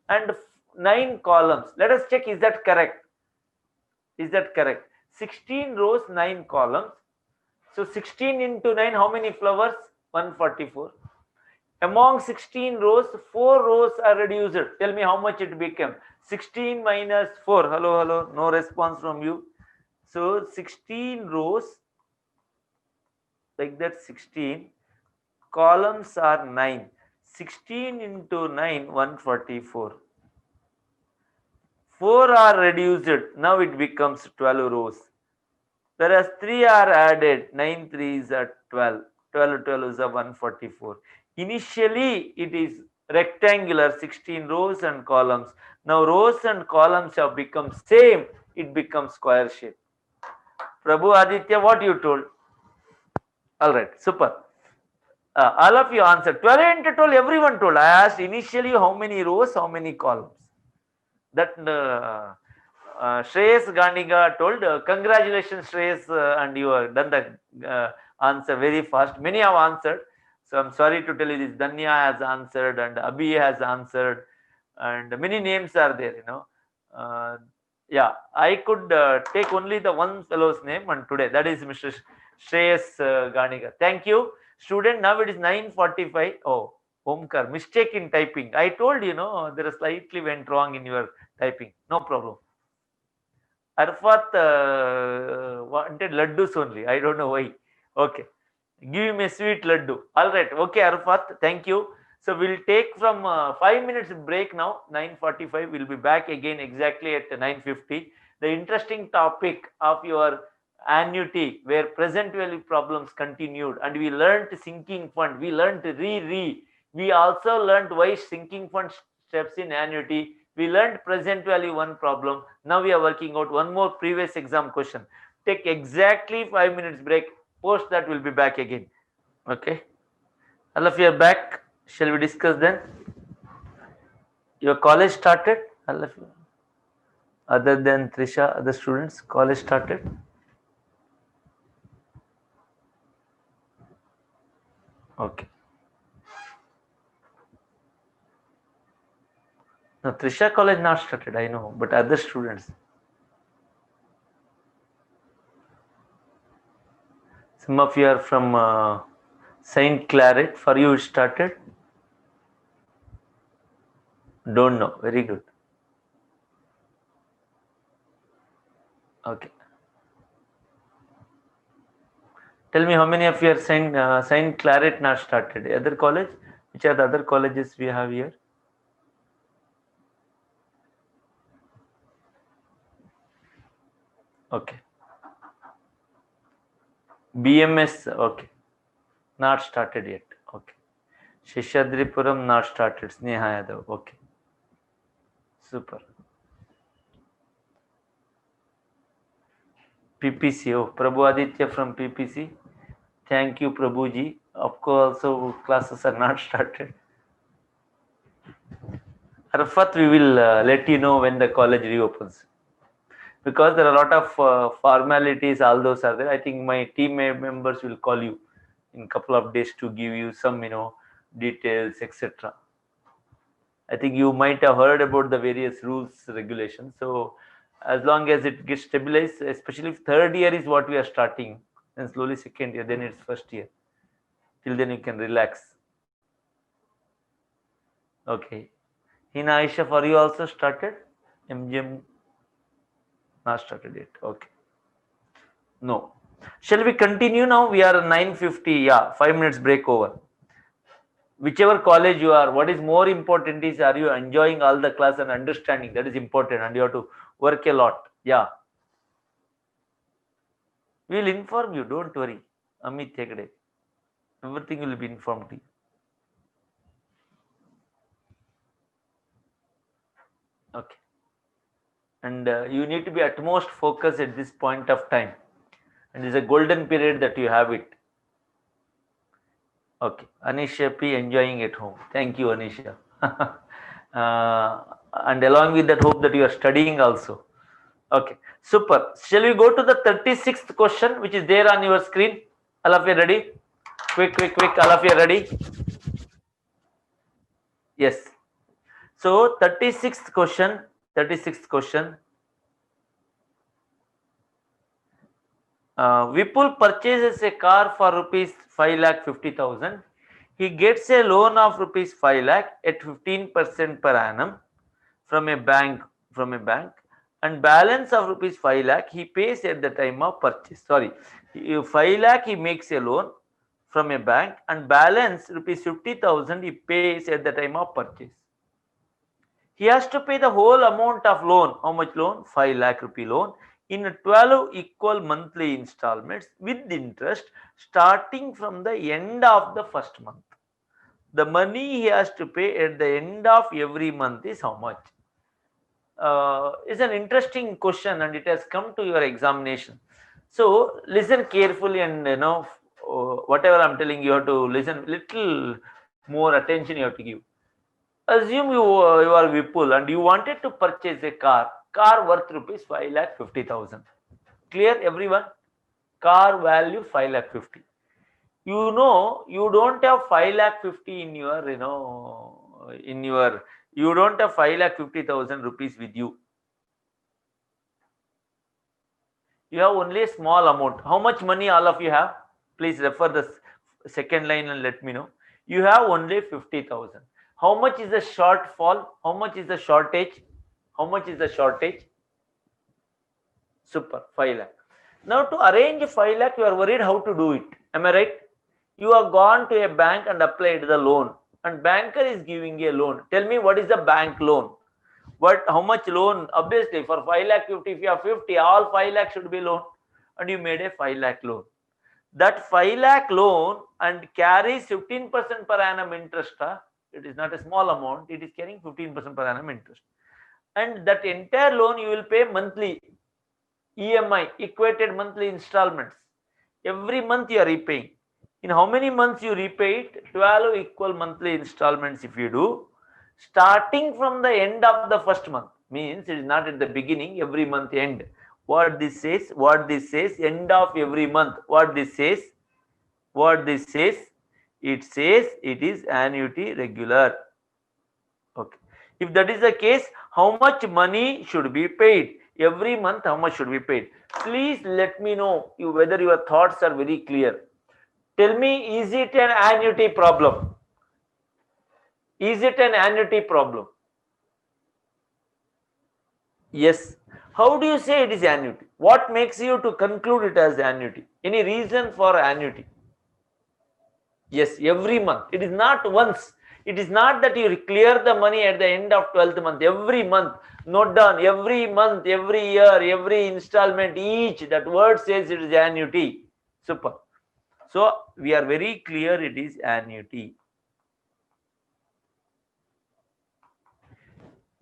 and 9 columns. Let us check, is that correct? Is that correct? 16 rows, 9 columns. So 16 into 9, how many flowers? 144. Among 16 rows, 4 rows are reduced. Tell me how much it became. 16 minus 4. Hello. No response from you. So 16 rows, like that 16. Columns are 9. 16 into 9, 144. 4 are reduced. Now it becomes 12 rows. Whereas 3 are added. 9 3s are 12. 12 is a 144. Initially, it is rectangular, 16 rows and columns. Now rows and columns have become same. It becomes square shape. Prabhu Aditya, what you told? All right, super. All of you answered. 12 into 12, everyone told. I asked initially how many rows, how many columns. That Shreyas Ganiga told, congratulations Shreyas, and you have done the answer very fast. Many have answered. So I'm sorry to tell you this. Danya has answered and Abhi has answered and many names are there, yeah, I could take only the one fellow's name and today that is Mr. Shreyas Ganiga. Thank you. Student, now it is 9:45. Oh, Omkar, mistake in typing. I told there is slightly went wrong in your typing. No problem. Arfat wanted laddus only. I don't know why. Okay. Give him a sweet laddu. All right. Okay, Arfat. Thank you. So we'll take from 5 minutes break now. 9:45. We'll be back again exactly at 9:50. The interesting topic of your annuity where present value problems continued and we learned sinking fund. We learned re. We also learned why sinking fund steps in annuity. We learned present value one problem. Now we are working out one more previous exam question. Take exactly 5 minutes break. Post that we'll be back again. Okay. All of you are back. Shall we discuss then? Your college started? All of you. Other than Trisha, other students, college started? Okay. No, Trisha college not started, I know, but other students. Some of you are from Saint Claret. For you, it started? Don't know. Very good. Okay. Tell me how many of you are Saint Claret not started? Other college? Which are the other colleges we have here? Okay. BMS, okay. Not started yet. Okay. Sheshadripuram not started. Sneha Yadav. Okay. Super. PPC. Oh, Prabhu Aditya from PPC. Thank you, Prabhuji. Of course, also classes are not started. Arfat, we will let you know when the college reopens. Because there are a lot of formalities, all those are there. I think my team members will call you in a couple of days to give you some, details, etc. I think you might have heard about the various rules, regulations. So as long as it gets stabilized, especially if third year is what we are starting, and slowly second year, then it's first year. Till then you can relax. Okay. Hina Aisha, for you also started? MGM not started yet. Okay. No. Shall we continue now? We are 9:50. Yeah, 5 minutes break over. Whichever college you are, what is more important is, are you enjoying all the class and understanding? That is important, and you have to work a lot. Yeah. We'll inform you. Don't worry. Amit Hegde. Everything will be informed to you. Okay. And you need to be utmost focused at this point of time. And it's a golden period that you have it. Okay. Anisha P enjoying at home. Thank you, Anisha. And along with that, hope that you are studying also. Okay. Super. Shall we go to the 36th question, which is there on your screen? All of you ready? Quick, quick, quick. All of you ready? Yes. So 36th question. 36th question. Vipul purchases a car for rupees 5,50,000. He gets a loan of rupees 5 lakh at 15% per annum from a bank, and balance of rupees 5 lakh he pays at the time of purchase. Sorry, 5 lakh he makes a loan from a bank, and balance rupees 50,000 he pays at the time of purchase. He has to pay the whole amount of loan. How much loan? 5 lakh rupee loan in 12 equal monthly installments with interest starting from the end of the first month. The money he has to pay at the end of every month is how much? Is an interesting question, and it has come to your examination. So listen carefully, and whatever I'm telling you have to listen little more attention you have to give. Assume you are Vipul and you wanted to purchase a car worth rupees 5,50,000. Clear, everyone? Car value 5,50,000. You don't have 5,50,000 in your you don't have 5,50,000 rupees with you. You have only a small amount. How much money all of you have? Please refer the second line and let me know. You have only 50,000. How much is the shortfall? How much is the shortage? How much is the shortage? Super, 5 lakh. Now to arrange 5 lakh, you are worried how to do it. Am I right? You have gone to a bank and applied the loan, and banker is giving a loan. Tell me, what is the bank loan? How much loan? Obviously, for 5,50,000, if you have 50, all 5 lakh should be loan, and you made a 5 lakh loan. That 5 lakh loan and carries 15% per annum interest. It is not a small amount. It is carrying 15% per annum interest, and that entire loan you will pay monthly. EMI, equated monthly installments. Every month you are repaying. In how many months you repay it? 12 equal monthly installments if you do. Starting from the end of the first month. Means it is not at the beginning, every month end. What this says, end of every month. What this says, it says it is annuity regular. Okay. If that is the case, how much money should be paid? Every month, how much should be paid? Please let me know whether your thoughts are very clear. Tell me, is it an annuity problem? Is it an annuity problem? Yes. How do you say it is annuity? What makes you to conclude it as annuity? Any reason for annuity? Yes, every month. It is not once. It is not that you clear the money at the end of 12th month. Every month, note down, every month, every year, every installment, each, that word says it is annuity. Super. So we are very clear it is annuity.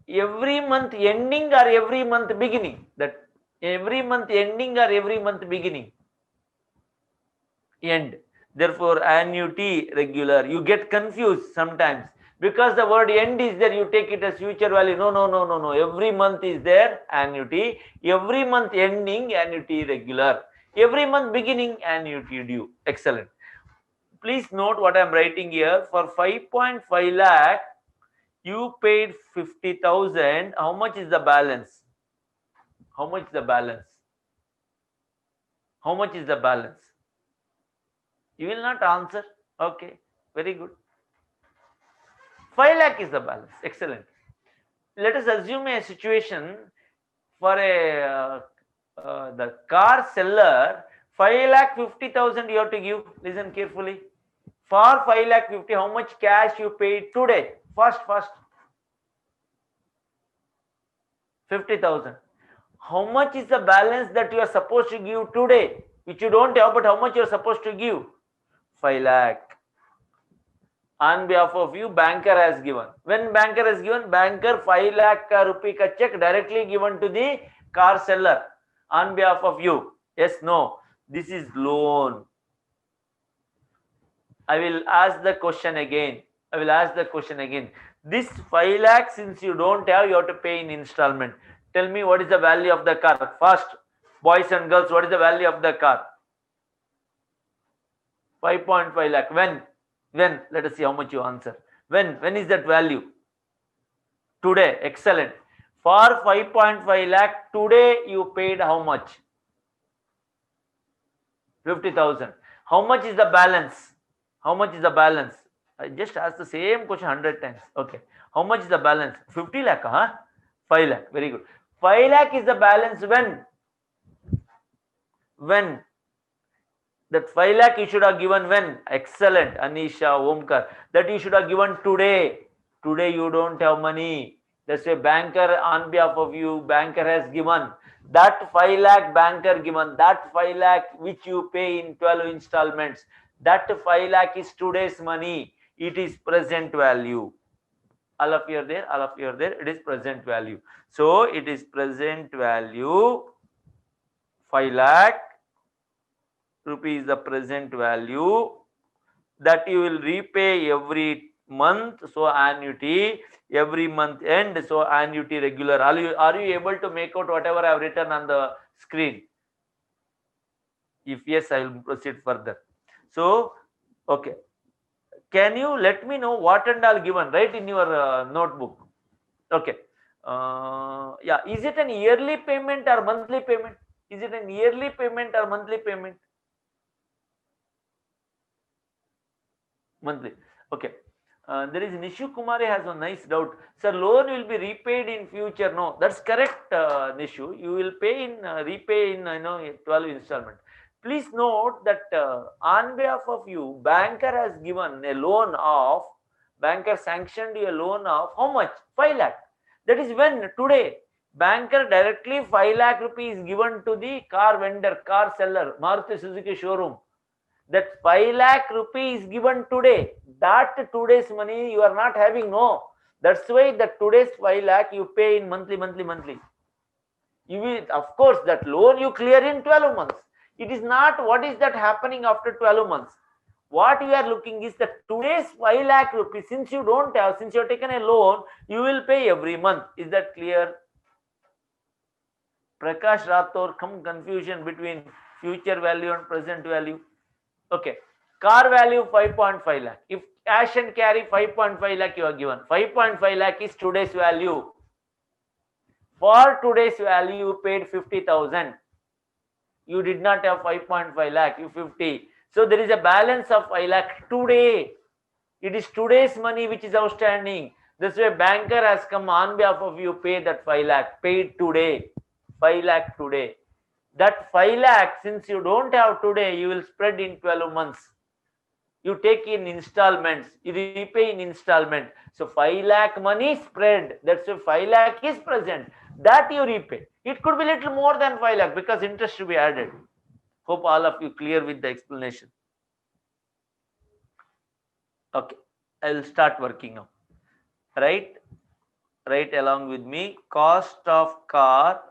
Every month ending or every month beginning? That every month ending or every month beginning? End. Therefore, annuity regular. You get confused sometimes because the word end is there. You take it as future value. No. Every month is there, annuity. Every month ending, annuity regular. Every month beginning, annuity due. Excellent. Please note what I am writing here. For 5.5 lakh, you paid 50,000. How much is the balance? How much is the balance? How much is the balance? You will not answer. Okay, very good. 5 lakh is the balance. Excellent. let us assume a situation for the car seller, 5,50,000 you have to give. Listen carefully. For 5,50,000, how much cash you paid today? First, 50,000. How much is the balance that you are supposed to give today, which you don't have, but how much you are supposed to give? 5 lakh. On behalf of you, banker has given. When banker has given, banker 5 lakh rupee ka check directly given to the car seller on behalf of you. Yes, no. This is loan. I will ask the question again. This 5 lakh, since you don't have, you have to pay in installment. Tell me, what is the value of the car? First, boys and girls, what is the value of the car? 5.5 lakh. When? Let us see how much you answer. When is that value? Today. Excellent. For 5.5 lakh, today you paid how much? 50,000. How much is the balance? I just asked the same question 100 times. Okay. How much is the balance? 50 lakh, huh? 5 lakh. Very good. 5 lakh is the balance when? That 5 lakh you should have given when? Excellent. Anisha, Omkar. That you should have given today. Today you don't have money. That's why banker on behalf of you, banker has given. That 5 lakh banker given. That 5 lakh which you pay in 12 installments. That 5 lakh is today's money. It is present value. All of you are there. It is present value. So it is present value. 5 lakh rupees the present value that you will repay every month. So annuity every month end. So annuity regular. Are you able to make out whatever I have written on the screen? If yes, I will proceed further. So, okay. Can you let me know what and all given? Write in your notebook. Okay. Yeah. Is it an yearly payment or monthly payment? Monthly. Okay. There is Nishu Kumari has a nice doubt. Sir, loan will be repaid in future. No, that's correct, Nishu. You will repay in 12 installment. Please note that on behalf of you, banker has given a loan of, banker sanctioned you a loan of how much? 5 lakh. That is when? Today. Banker directly 5 lakh rupees given to the car vendor, car seller, Maruti Suzuki showroom. That 5 lakh rupees given today. That today's money you are not having. No. That's why that today's 5 lakh you pay in monthly. You will, of course, that loan you clear in 12 months. It is not what is that happening after 12 months. What we are looking is that today's 5 lakh rupees, since you don't have, since you have taken a loan, you will pay every month. Is that clear? Prakash Rathore, some confusion between future value and present value. Okay. Car value 5.5 lakh. If cash and carry 5.5 lakh you are given. 5.5 lakh is today's value. For today's value, you paid 50,000. You did not have 5.5 lakh, you 50. So there is a balance of 5 lakh today. It is today's money which is outstanding. This way banker has come on behalf of you, pay that 5 lakh, paid today. 5 lakh today. That 5 lakh, since you don't have today, you will spread in 12 months. You take in installments, you repay in installment. So 5 lakh money spread. That's why 5 lakh is present. That you repay. It could be little more than 5 lakh because interest should be added. Hope all of you clear with the explanation. Okay, I will start working now. Right along with me. Cost of car.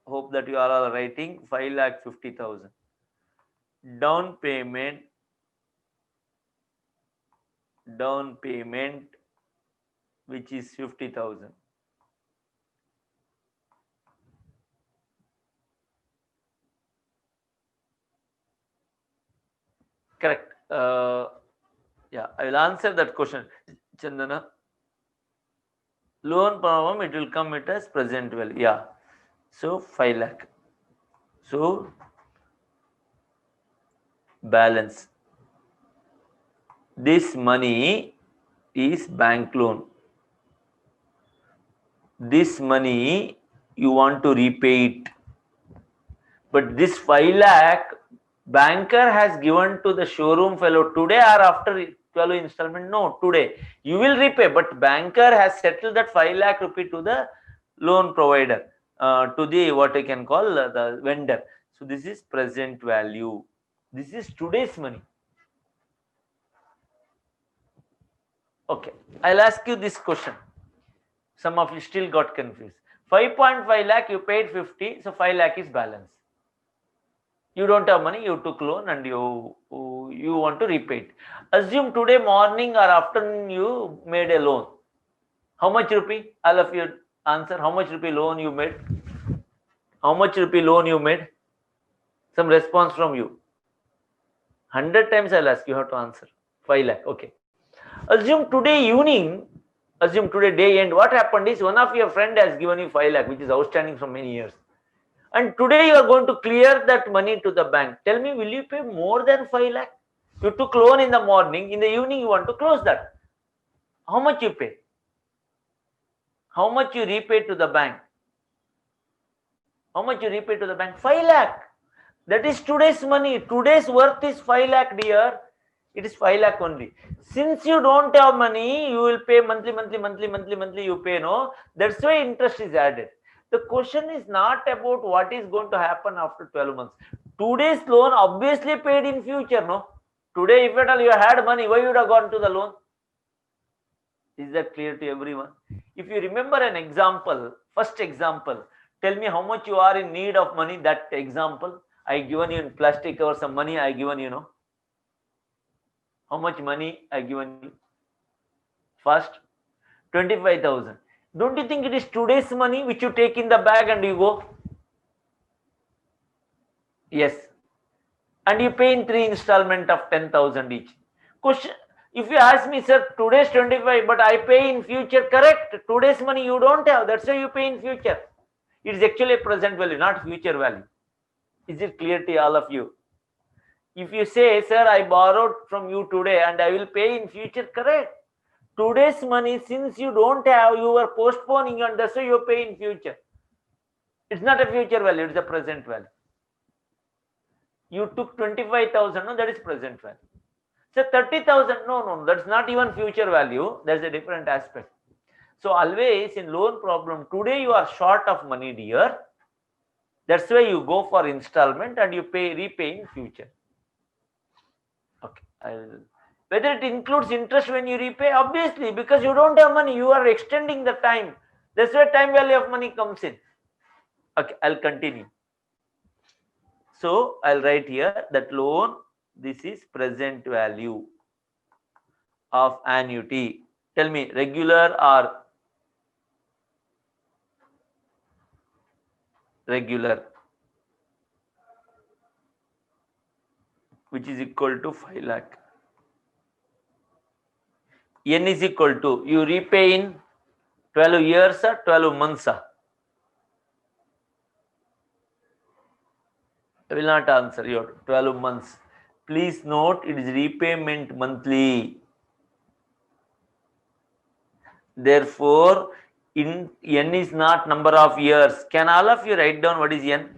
Hope that you are all writing 5,50,000. Down payment which is 50,000. Correct. Yeah, I will answer that question, Chandana. Loan problem, it will come as present value. Yeah. So 5 lakh. So balance. This money is bank loan. this money you want to repay it. But this 5 lakh banker has given to the showroom fellow today or after 12 installment? No, today. You will repay, but banker has settled that 5 lakh rupee to the loan provider, to the what I can call the vendor. So this is present value. This is today's money. Okay, I'll ask you this question. Some of you still got confused. 5.5 lakh you paid 50, so 5 lakh is balance. You don't have money, you took loan and you want to repay it. Assume today morning or afternoon you made a loan. How much rupee? All of you answer. How much rupee loan you made? How much rupee loan you made? Some response from you. 100 times I'll ask, you have to answer. 5 lakh. Okay. Assume today evening, assume today day end, what happened is one of your friend has given you 5 lakh, which is outstanding from many years. And today you are going to clear that money to the bank. Tell me, will you pay more than 5 lakh? You took loan in the morning, in the evening you want to close that. How much you pay? How much you repay to the bank? How much you repay to the bank? 5 lakh. That is today's money. Today's worth is 5 lakh, dear. It is 5 lakh only. Since you don't have money, you will pay monthly, you pay, no? That's why interest is added. The question is not about what is going to happen after 12 months. Today's loan obviously paid in future, no? Today, if at all you had money, why you would have gone to the loan? Is that clear to everyone? If you remember an example, first example, tell me how much you are in need of money, that example. I given you in plastic or some money I given you, know. How much money I given you? First, 25,000. Don't you think it is today's money which you take in the bag and you go? Yes. And you pay in 3 installment of 10,000 each. Question, if you ask me, sir, today's 25, but I pay in future, correct? Today's money you don't have, that's why you pay in future. It is actually a present value, not future value. Is it clear to all of you? If you say, sir, I borrowed from you today and I will pay in future, correct? Today's money, since you don't have, you are postponing and that's why you pay in future. It's not a future value, it's a present value. You took 25,000, no, that is present value. So 30,000, no, that's not even future value, that's a different aspect. So always in loan problem, today you are short of money, dear. That's why you go for installment and you repay in future. Okay. Whether it includes interest when you repay, obviously, because you don't have money, you are extending the time. That's where time value of money comes in. Okay, I'll continue. So I'll write here that loan, this is present value of annuity. Tell me, regular or regular, which is equal to 5 lakh. N is equal to, you repay in 12 years or 12 months. I will not answer your 12 months. Please note, it is repayment monthly. Therefore, N is not number of years. Can all of you write down what is N?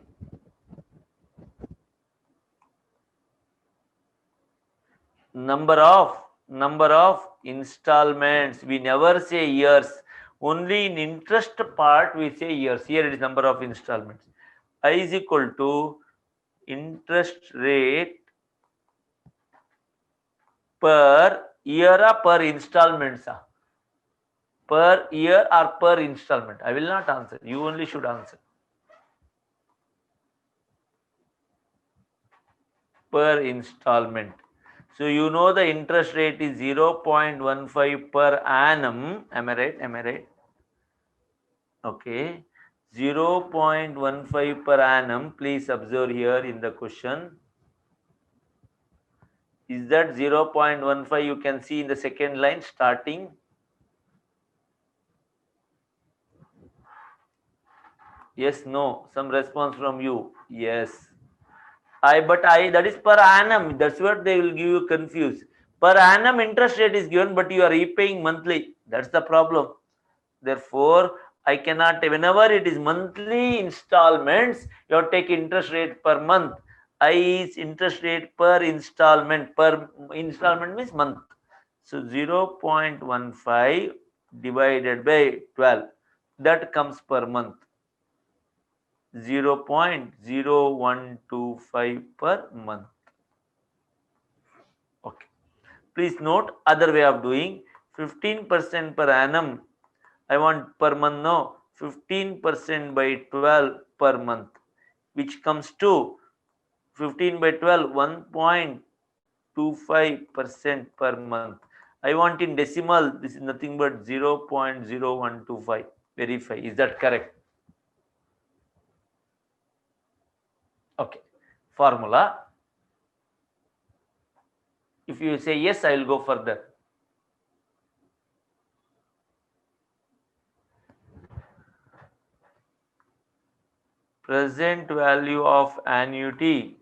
Number of installments. We never say years. Only in interest part we say years. Here it is number of installments. I is equal to interest rate per year or per installments. Per year or per installment. I will not answer. You only should answer. Per installment. So you know the interest rate is 0.15 per annum. Am I right? Am I right? Okay. 0.15 per annum. Please observe here in the question. Is that 0.15? You can see in the second line starting. Yes, no. Some response from you. Yes. That is per annum. That's what they will give you confused. Per annum interest rate is given, but you are repaying monthly. That's the problem. Therefore, I cannot, whenever it is monthly installments, you have to take interest rate per month. I is interest rate per installment means month. So 0.15 divided by 12, that comes per month. 0.0125 per month. Okay. Please note other way of doing 15% per annum. I want per month, no, 15% by 12 per month, which comes to 15 by 12, 1.25% per month. I want in decimal, this is nothing but 0.0125. Verify, is that correct? Okay. Formula. If you say yes, I will go further. Present value of annuity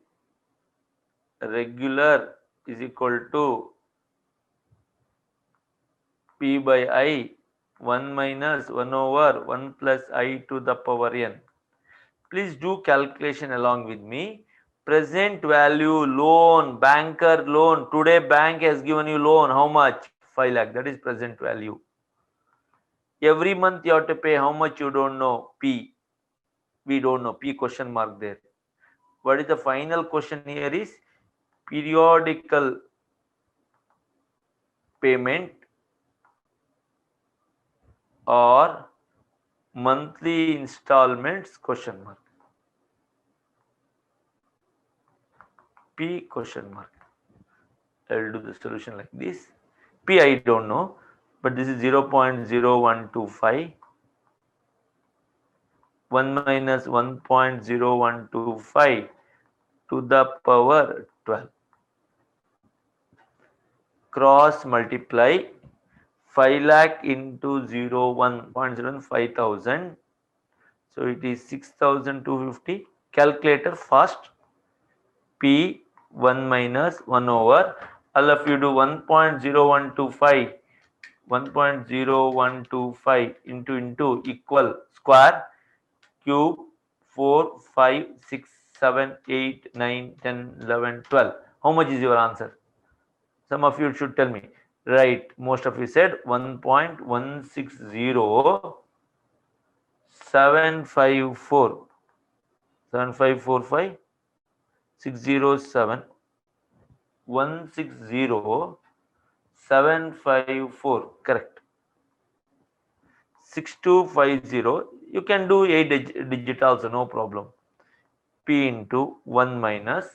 regular is equal to P by I 1 minus 1 over 1 plus I to the power n. Please do calculation along with me. Present value loan, banker loan. Today bank has given you loan. How much? 5 lakh. That is present value. Every month you have to pay how much you don't know. P. We don't know. P question mark there. What is the final question here is periodical payment or monthly installments question mark. P question mark. I will do the solution like this. P I don't know, but this is 0.0125. 1 minus 1.0125 to the power 12. Cross multiply 5 lakh into 0.01 5,000. So it is 6,250. Calculator fast. P 1 minus 1 over. All of you do 1.0125. 1.0125 into equal square cube 4, 5, 6, 7, 8, 9, 10, 11, 12. How much is your answer? Some of you should tell me. Right, most of you said 1.160 754 7545 607 160 754, correct. 6250, you can do 8 digit also, no problem. P into 1 minus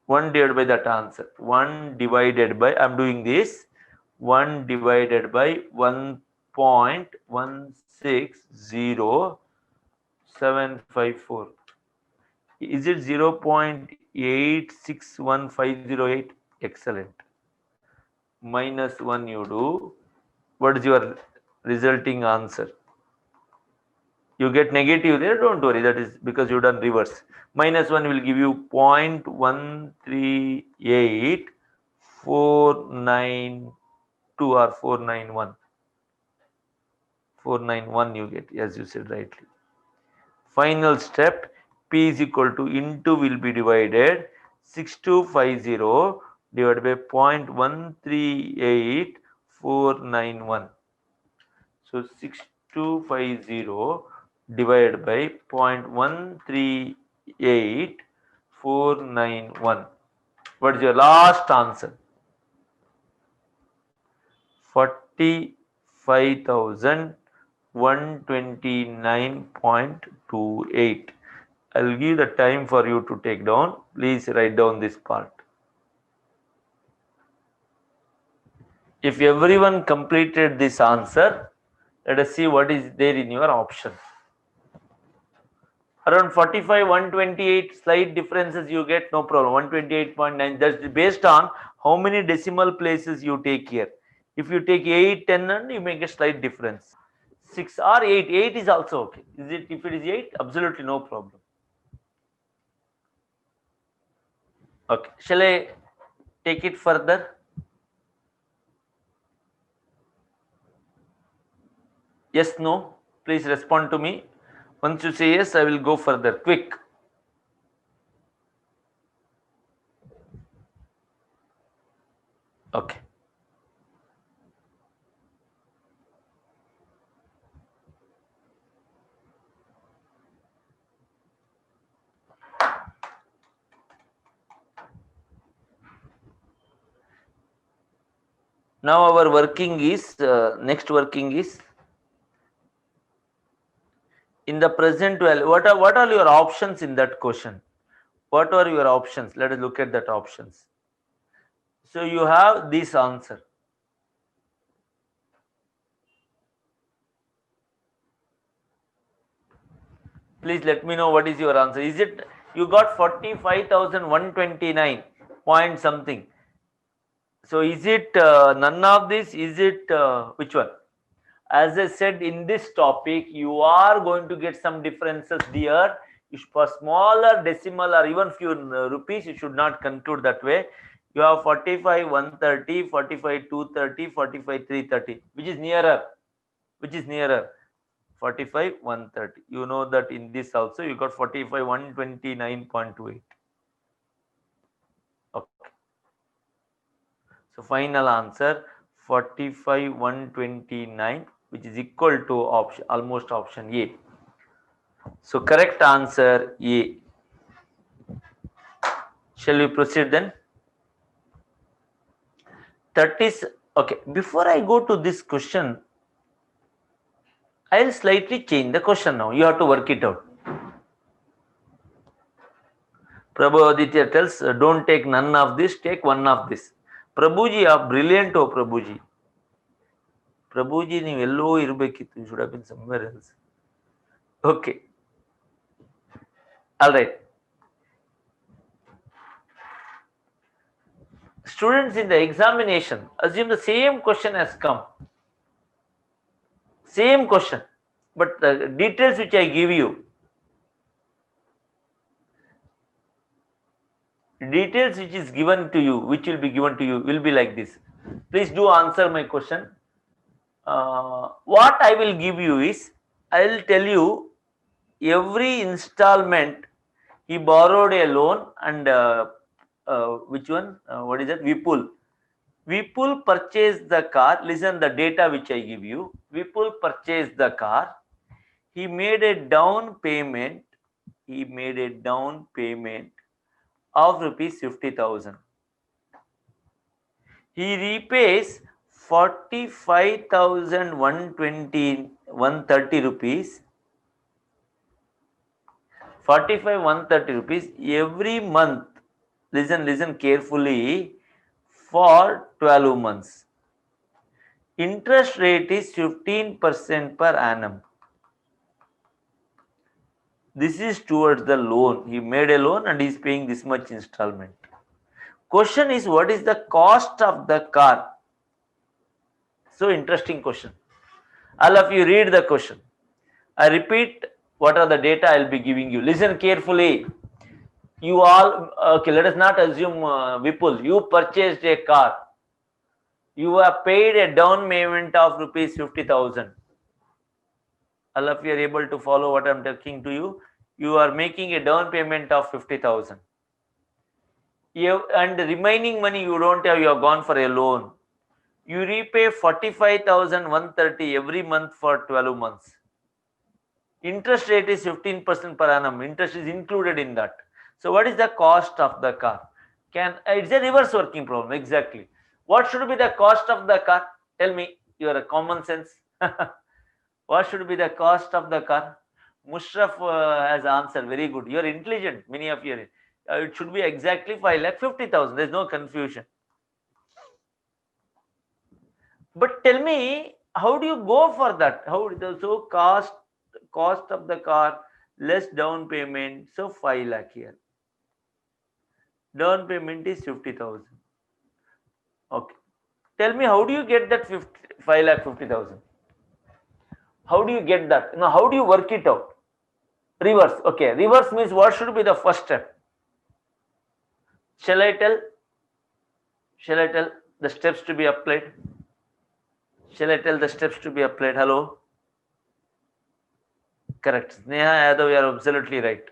1 divided by that answer. 1 divided by, I am doing this, 1 divided by 1.160754. Is it 0.861508? Excellent. Minus 1 you do. What is your resulting answer? You get negative there, don't worry, that is because you done reverse. Minus 1 will give you 0.138 492 or 491. 491 you get, as you said rightly. Final step, P is equal to into will be divided 6250 divided by 0.138491. So 6250 divided by 0.138491. What is your last answer? 45,129.28. I'll give the time for you to take down. Please write down this part. If everyone completed this answer, let us see what is there in your option. Around 45, 128 slight differences you get, no problem. 128.9, that's based on how many decimal places you take here. If you take 8, 10, and you make a slight difference. 6 or 8, 8 is also okay. Is it, if it is 8, absolutely no problem. Okay, shall I take it further? Yes, no, please respond to me. Once you say yes, I will go further. Quick. Okay. Now our working is, next working is in the present value. What are your options in that question? What are your options? Let us look at that options. So you have this answer. Please let me know what is your answer. Is it you got 45,129 point something? So is it none of this? Is it which one? As I said, in this topic, you are going to get some differences there. For smaller decimal or even few rupees, you should not conclude that way. You have 45 130, 45 230, 45 330, which is nearer. Which is nearer? 45 130. You know that in this also you got 45 129.28. Okay. So final answer 45 129, which is equal to option, almost option A. So correct answer A. Shall we proceed then? That is okay. Before I go to this question, I'll slightly change the question now. You have to work it out. Prabhu Aditya tells, don't take none of this, take one of this. Prabhuji, you are brilliant, oh Prabhuji. Prabhuji, ನೀವು ಎಲ್ಲೋ ಇರಬೇಕಿತ್ತು. You should have been somewhere else. Okay. All right. Students, in the examination, assume the same question has come. Same question. But the details which I give you, details which is given to you, which will be given to you, will be like this. Please do answer my question. What I will give you is, I will tell you every installment he borrowed a loan and which one? What is that? Vipul. Vipul purchased the car. Listen the data which I give you. Vipul purchased the car. He made a down payment. He made a down payment of rupees 50,000. He repays 45,130 rupees. 45,130 rupees every month. Listen carefully, for 12 months. Interest rate is 15% per annum. This is towards the loan. He made a loan and he is paying this much installment. Question is, what is the cost of the car? So interesting question. All of you read the question. I repeat, what are the data I will be giving you. Listen carefully. You all, okay, let us not assume Vipul, you purchased a car. You have paid a down payment of rupees 50,000. All of you are able to follow what I am talking to you. You are making a down payment of 50,000. And the remaining money you don't have, you have gone for a loan. You repay 45,130 every month for 12 months. Interest rate is 15% per annum. Interest is included in that. So what is the cost of the car? It's a reverse working problem. Exactly. What should be the cost of the car? Tell me, you are a common sense. What should be the cost of the car? Mushraf has answered. Very good. You are intelligent. Many of you are. It should be exactly 5,50,000. There is no confusion. But tell me, how do you go for that? How so cost of the car less down payment, so 5 lakh here. Down payment is 50,000. Okay. Tell me, how do you get that 5,50,000? How do you get that? Now, how do you work it out? Reverse. Okay. Reverse means what should be the first step? Shall I tell? Shall I tell the steps to be applied? Shall I tell the steps to be applied? Hello? Correct. Sneha Yadav, you are absolutely right.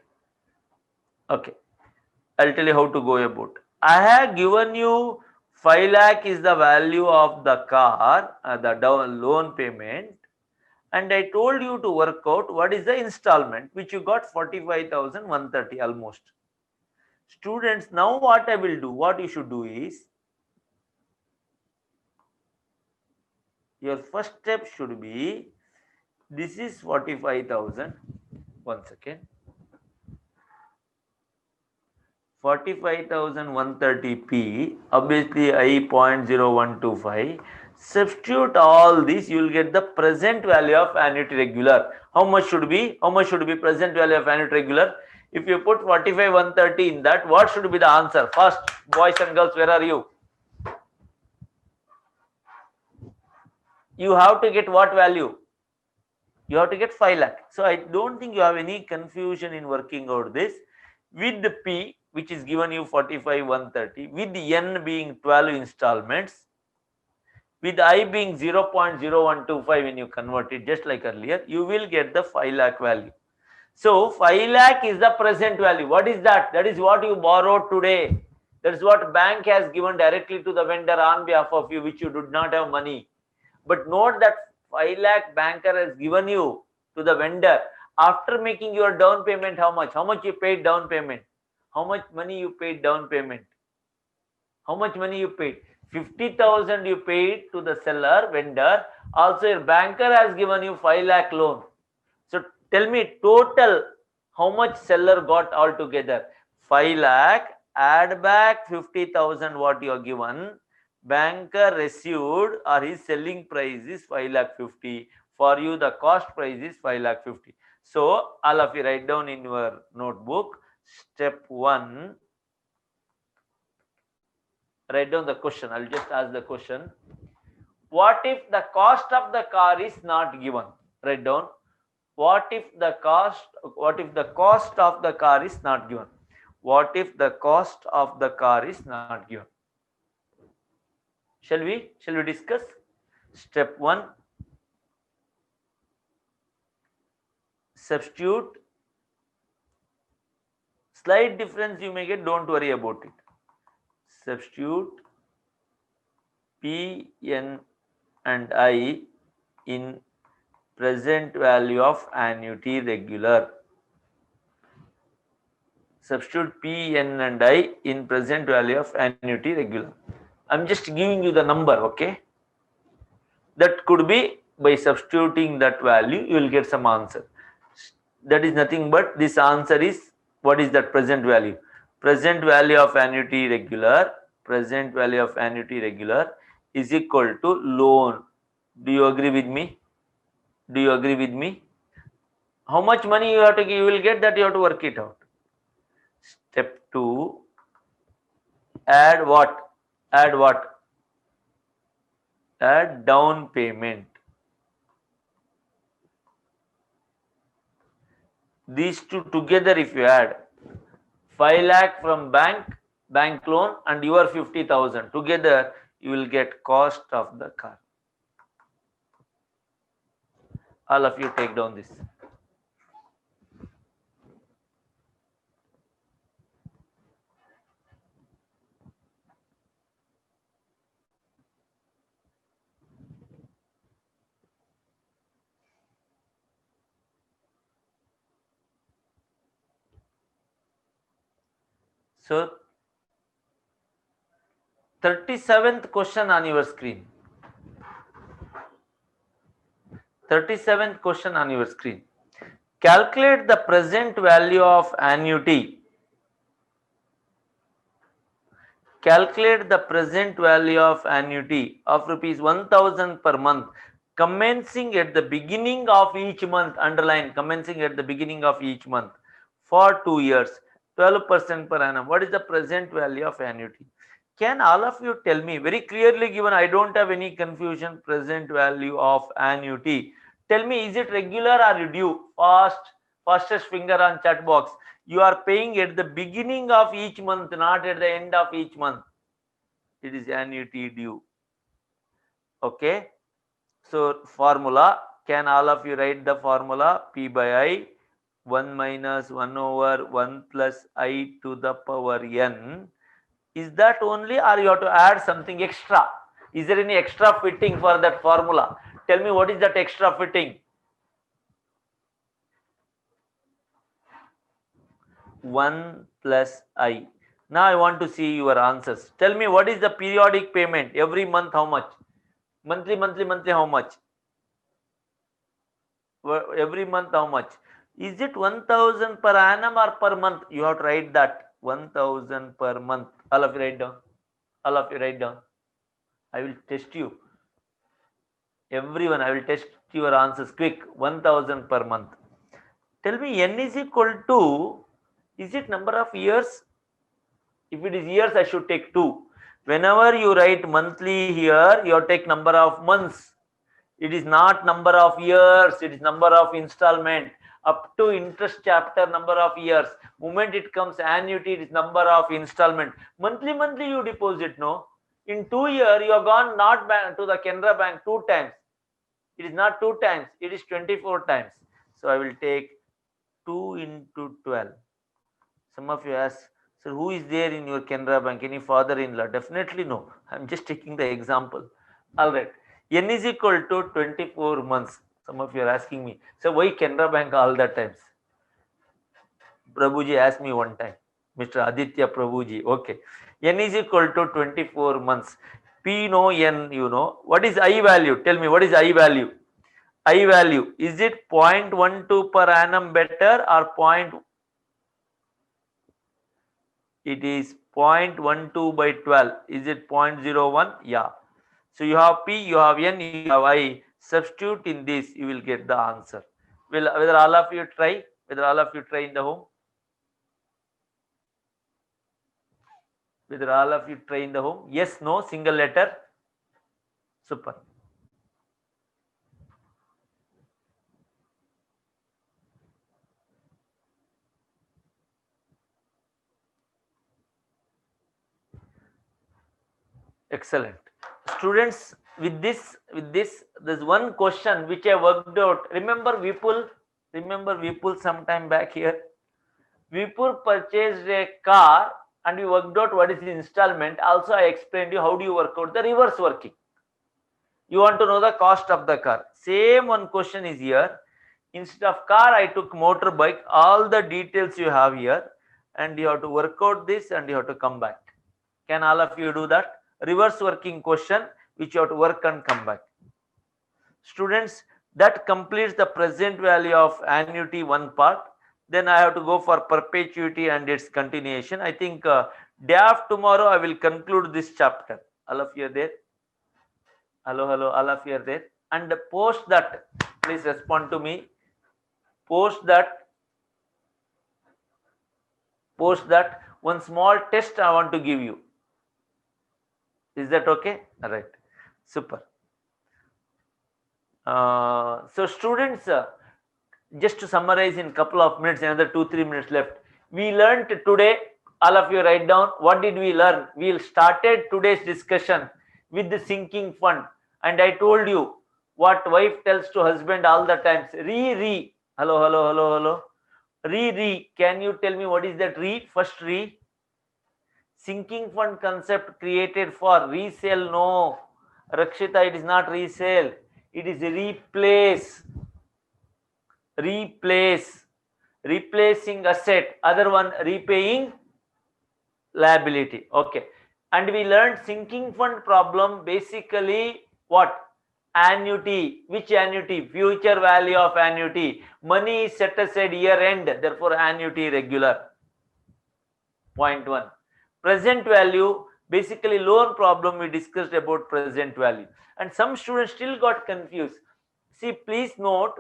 Okay. I'll tell you how to go about. I have given you 5 lakh is the value of the car, the loan payment, and I told you to work out what is the installment, which you got 45,130 almost. Students, now what I will do, what you should do is, your first step should be, this is 45,000, one second, 45,130p, obviously I 0.0125, substitute all this, you will get the present value of annuity regular. How much should be present value of annuity regular? If you put 45,130 in that, what should be the answer? First, boys and girls, where are you? You have to get what value? You have to get 5 lakh. So I don't think you have any confusion in working out this. With the P, which is given you 45,130, with the N being 12 installments, with I being 0.0125 when you convert it, just like earlier, you will get the 5 lakh value. So 5 lakh is the present value. What is that? That is what you borrowed today. That is what bank has given directly to the vendor on behalf of you, which you did not have money. But note that 5 lakh banker has given you to the vendor after making your down payment. How much? How much you paid down payment? How much money you paid down payment? How much money you paid? 50,000 you paid to the seller, vendor. Also your banker has given you 5 lakh loan. So tell me total how much seller got altogether? 5 lakh, add back 50,000 what you are given. Banker received or his selling price is 5 lakh 50. For you the cost price is 5 lakh 50. So all of you write down in your notebook. Step 1. Write down the question. I'll just ask the question. What if the cost of the car is not given? Write down. What if the cost of the car is not given? What if the cost of the car is not given? Shall we discuss? Step 1. Substitute. Slight difference you may get, don't worry about it. Substitute P, N and I in present value of annuity regular. Substitute P, N and I in present value of annuity regular. I'm just giving you the number, okay? That could be by substituting that value, you will get some answer. That is nothing but this answer is, what is that present value? Present value of annuity regular, present value of annuity regular is equal to loan. Do you agree with me? Do you agree with me? How much money you have to give, you will get that, you have to work it out. Step 2, add what? Add what? Add down payment. These two together, if you add 5 lakh from bank loan and your 50,000 together, you will get cost of the car. All of you take down this. So 37th question on your screen. 37th question on your screen. Calculate the present value of annuity. Calculate the present value of annuity of rupees 1,000 per month, commencing at the beginning of each month. Underline, commencing at the beginning of each month for 2 years, 12% per annum. What is the present value of annuity? Can all of you tell me very clearly given? I don't have any confusion. Present value of annuity. Tell me, is it regular or due? Fastest finger on chat box. You are paying at the beginning of each month, not at the end of each month. It is annuity due. Okay. So formula, Can all of you write the formula? P by I, 1 minus 1 over 1 plus I to the power n. Is that only, or you have to add something extra? Is there any extra fitting for that formula? Tell me, what is that extra fitting? 1 plus I. Now I want to see your answers. Tell me, what is the periodic payment? Every month how much? Monthly how much? Every month how much? Is it 1000 per annum or per month? You have to write that. 1000 per month. All of you write down. All of you write down. I will test you. Everyone, I will test your answers quick. 1000 per month. Tell me, n is equal to, is it number of years? If it is years, I should take 2. Whenever you write monthly here, you take number of months. It is not number of years, it is number of installment. Up to interest chapter, number of years. Moment it comes annuity, it is number of installment. Monthly you deposit, no? In 2 years, you have gone not back to the Canara Bank 2 times. It is not 2 times, it is 24 times. So I will take 2 into 12. Some of you ask, sir, who is there in your Canara Bank? Any father-in-law? Definitely no. I'm just taking the example. All right. N is equal to 24 months. Some of you are asking me, so why Canara Bank all the times? Prabhuji asked me one time. Mr. Aditya Prabhuji. Okay. N is equal to 24 months. P no N, you know. What is I value? Tell me, what is I value? I value. Is it 0.12 per annum better or it is 0.12 by 12. Is it 0.01? Yeah. So you have P, you have N, you have I. Substitute in this, you will get the answer. Whether all of you try? Whether all of you try in the home? Whether all of you try in the home? Yes, no, single letter? Super. Excellent. Students, with this, there's one question which I worked out. Remember Vipul sometime back here? Vipul purchased a car and we worked out what is the installment. Also, I explained you how do you work out the reverse working. You want to know the cost of the car. Same one question is here. Instead of car, I took motorbike. All the details you have here, and you have to work out this and you have to come back. Can all of you do that? Reverse working question which you have to work and come back. Students, that completes the present value of annuity one part. Then I have to go for perpetuity and its continuation. I think day after tomorrow I will conclude this chapter. All of you are there? Hello, all of you are there? And post that, please respond to me. Post that one small test I want to give you. Is that okay? All right. Super. So students, just to summarize in couple of minutes, another 2-3 minutes left. We learned today, all of you write down, what did we learn? We started today's discussion with the sinking fund. And I told you what wife tells to husband all the times. Hello. Can you tell me what is that First sinking fund concept created for resale? No. Rakshita, it is not resale. It is replacing asset. Other one, repaying liability. Okay. And we learned sinking fund problem basically what? Annuity. Which annuity? Future value of annuity. Money is set aside year end, therefore annuity regular. Point 1. Present value, basically loan problem we discussed about present value. And some students still got confused. See, please note,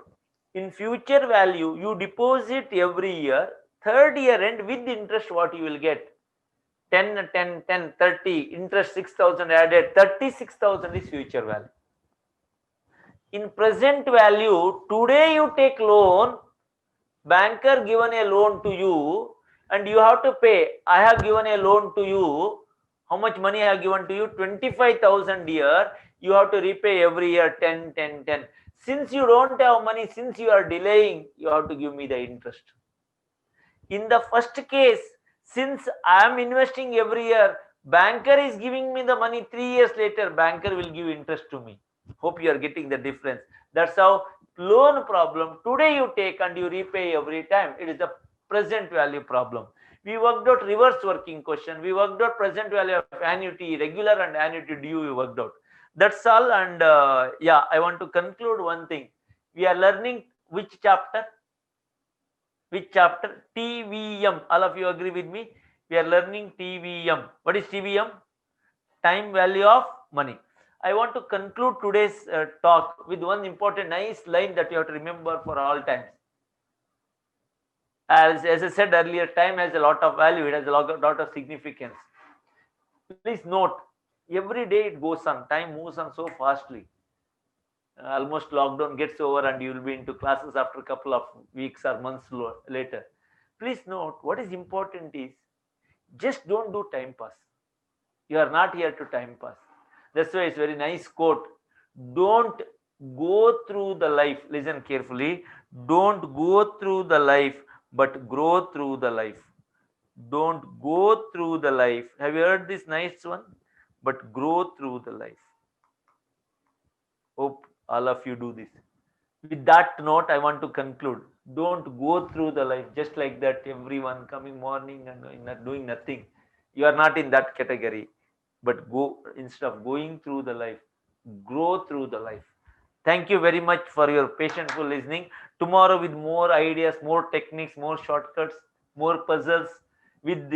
in future value, you deposit every year, third year end with interest what you will get. 10, 30, interest 6,000 added, 36,000 is future value. In present value, today you take loan, banker given a loan to you and you have to pay. I have given a loan to you. How much money I have given to you? 25,000 year. You have to repay every year 10. Since you don't have money, since you are delaying, you have to give me the interest. In the first case, since I am investing every year, banker is giving me the money 3 years later, banker will give interest to me. Hope you are getting the difference. That's how loan problem today you take and you repay every time. It is the present value problem. We worked out reverse working question. We worked out present value of annuity, regular and annuity due we worked out. That's all. And yeah, I want to conclude one thing. We are learning which chapter? Which chapter? TVM. All of you agree with me? We are learning TVM. What is TVM? Time value of money. I want to conclude today's talk with one important nice line that you have to remember for all times. As I said earlier, time has a lot of value. It has a lot of significance. Please note, every day it goes on. Time moves on so fastly. Almost lockdown gets over and you will be into classes after a couple of weeks or months later. Please note, what is important is just don't do time pass. You are not here to time pass. That's why it's very nice quote. Don't go through the life. Listen carefully. Don't go through the life, but grow through the life. Don't go through the life. Have you heard this nice one? But grow through the life. Hope all of you do this. With that note, I want to conclude. Don't go through the life just like that, everyone coming morning and doing nothing. You are not in that category. But go, instead of going through the life, grow through the life. Thank you very much for your patientful listening. Tomorrow with more ideas, more techniques, more shortcuts, more puzzles, with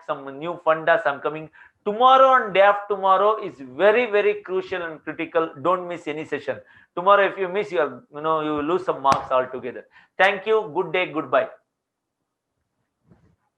some new fundas. I'm coming tomorrow, and day after tomorrow is very, very crucial and critical. Don't miss any session. Tomorrow, if you miss, you will lose some marks altogether. Thank you. Good day. Goodbye.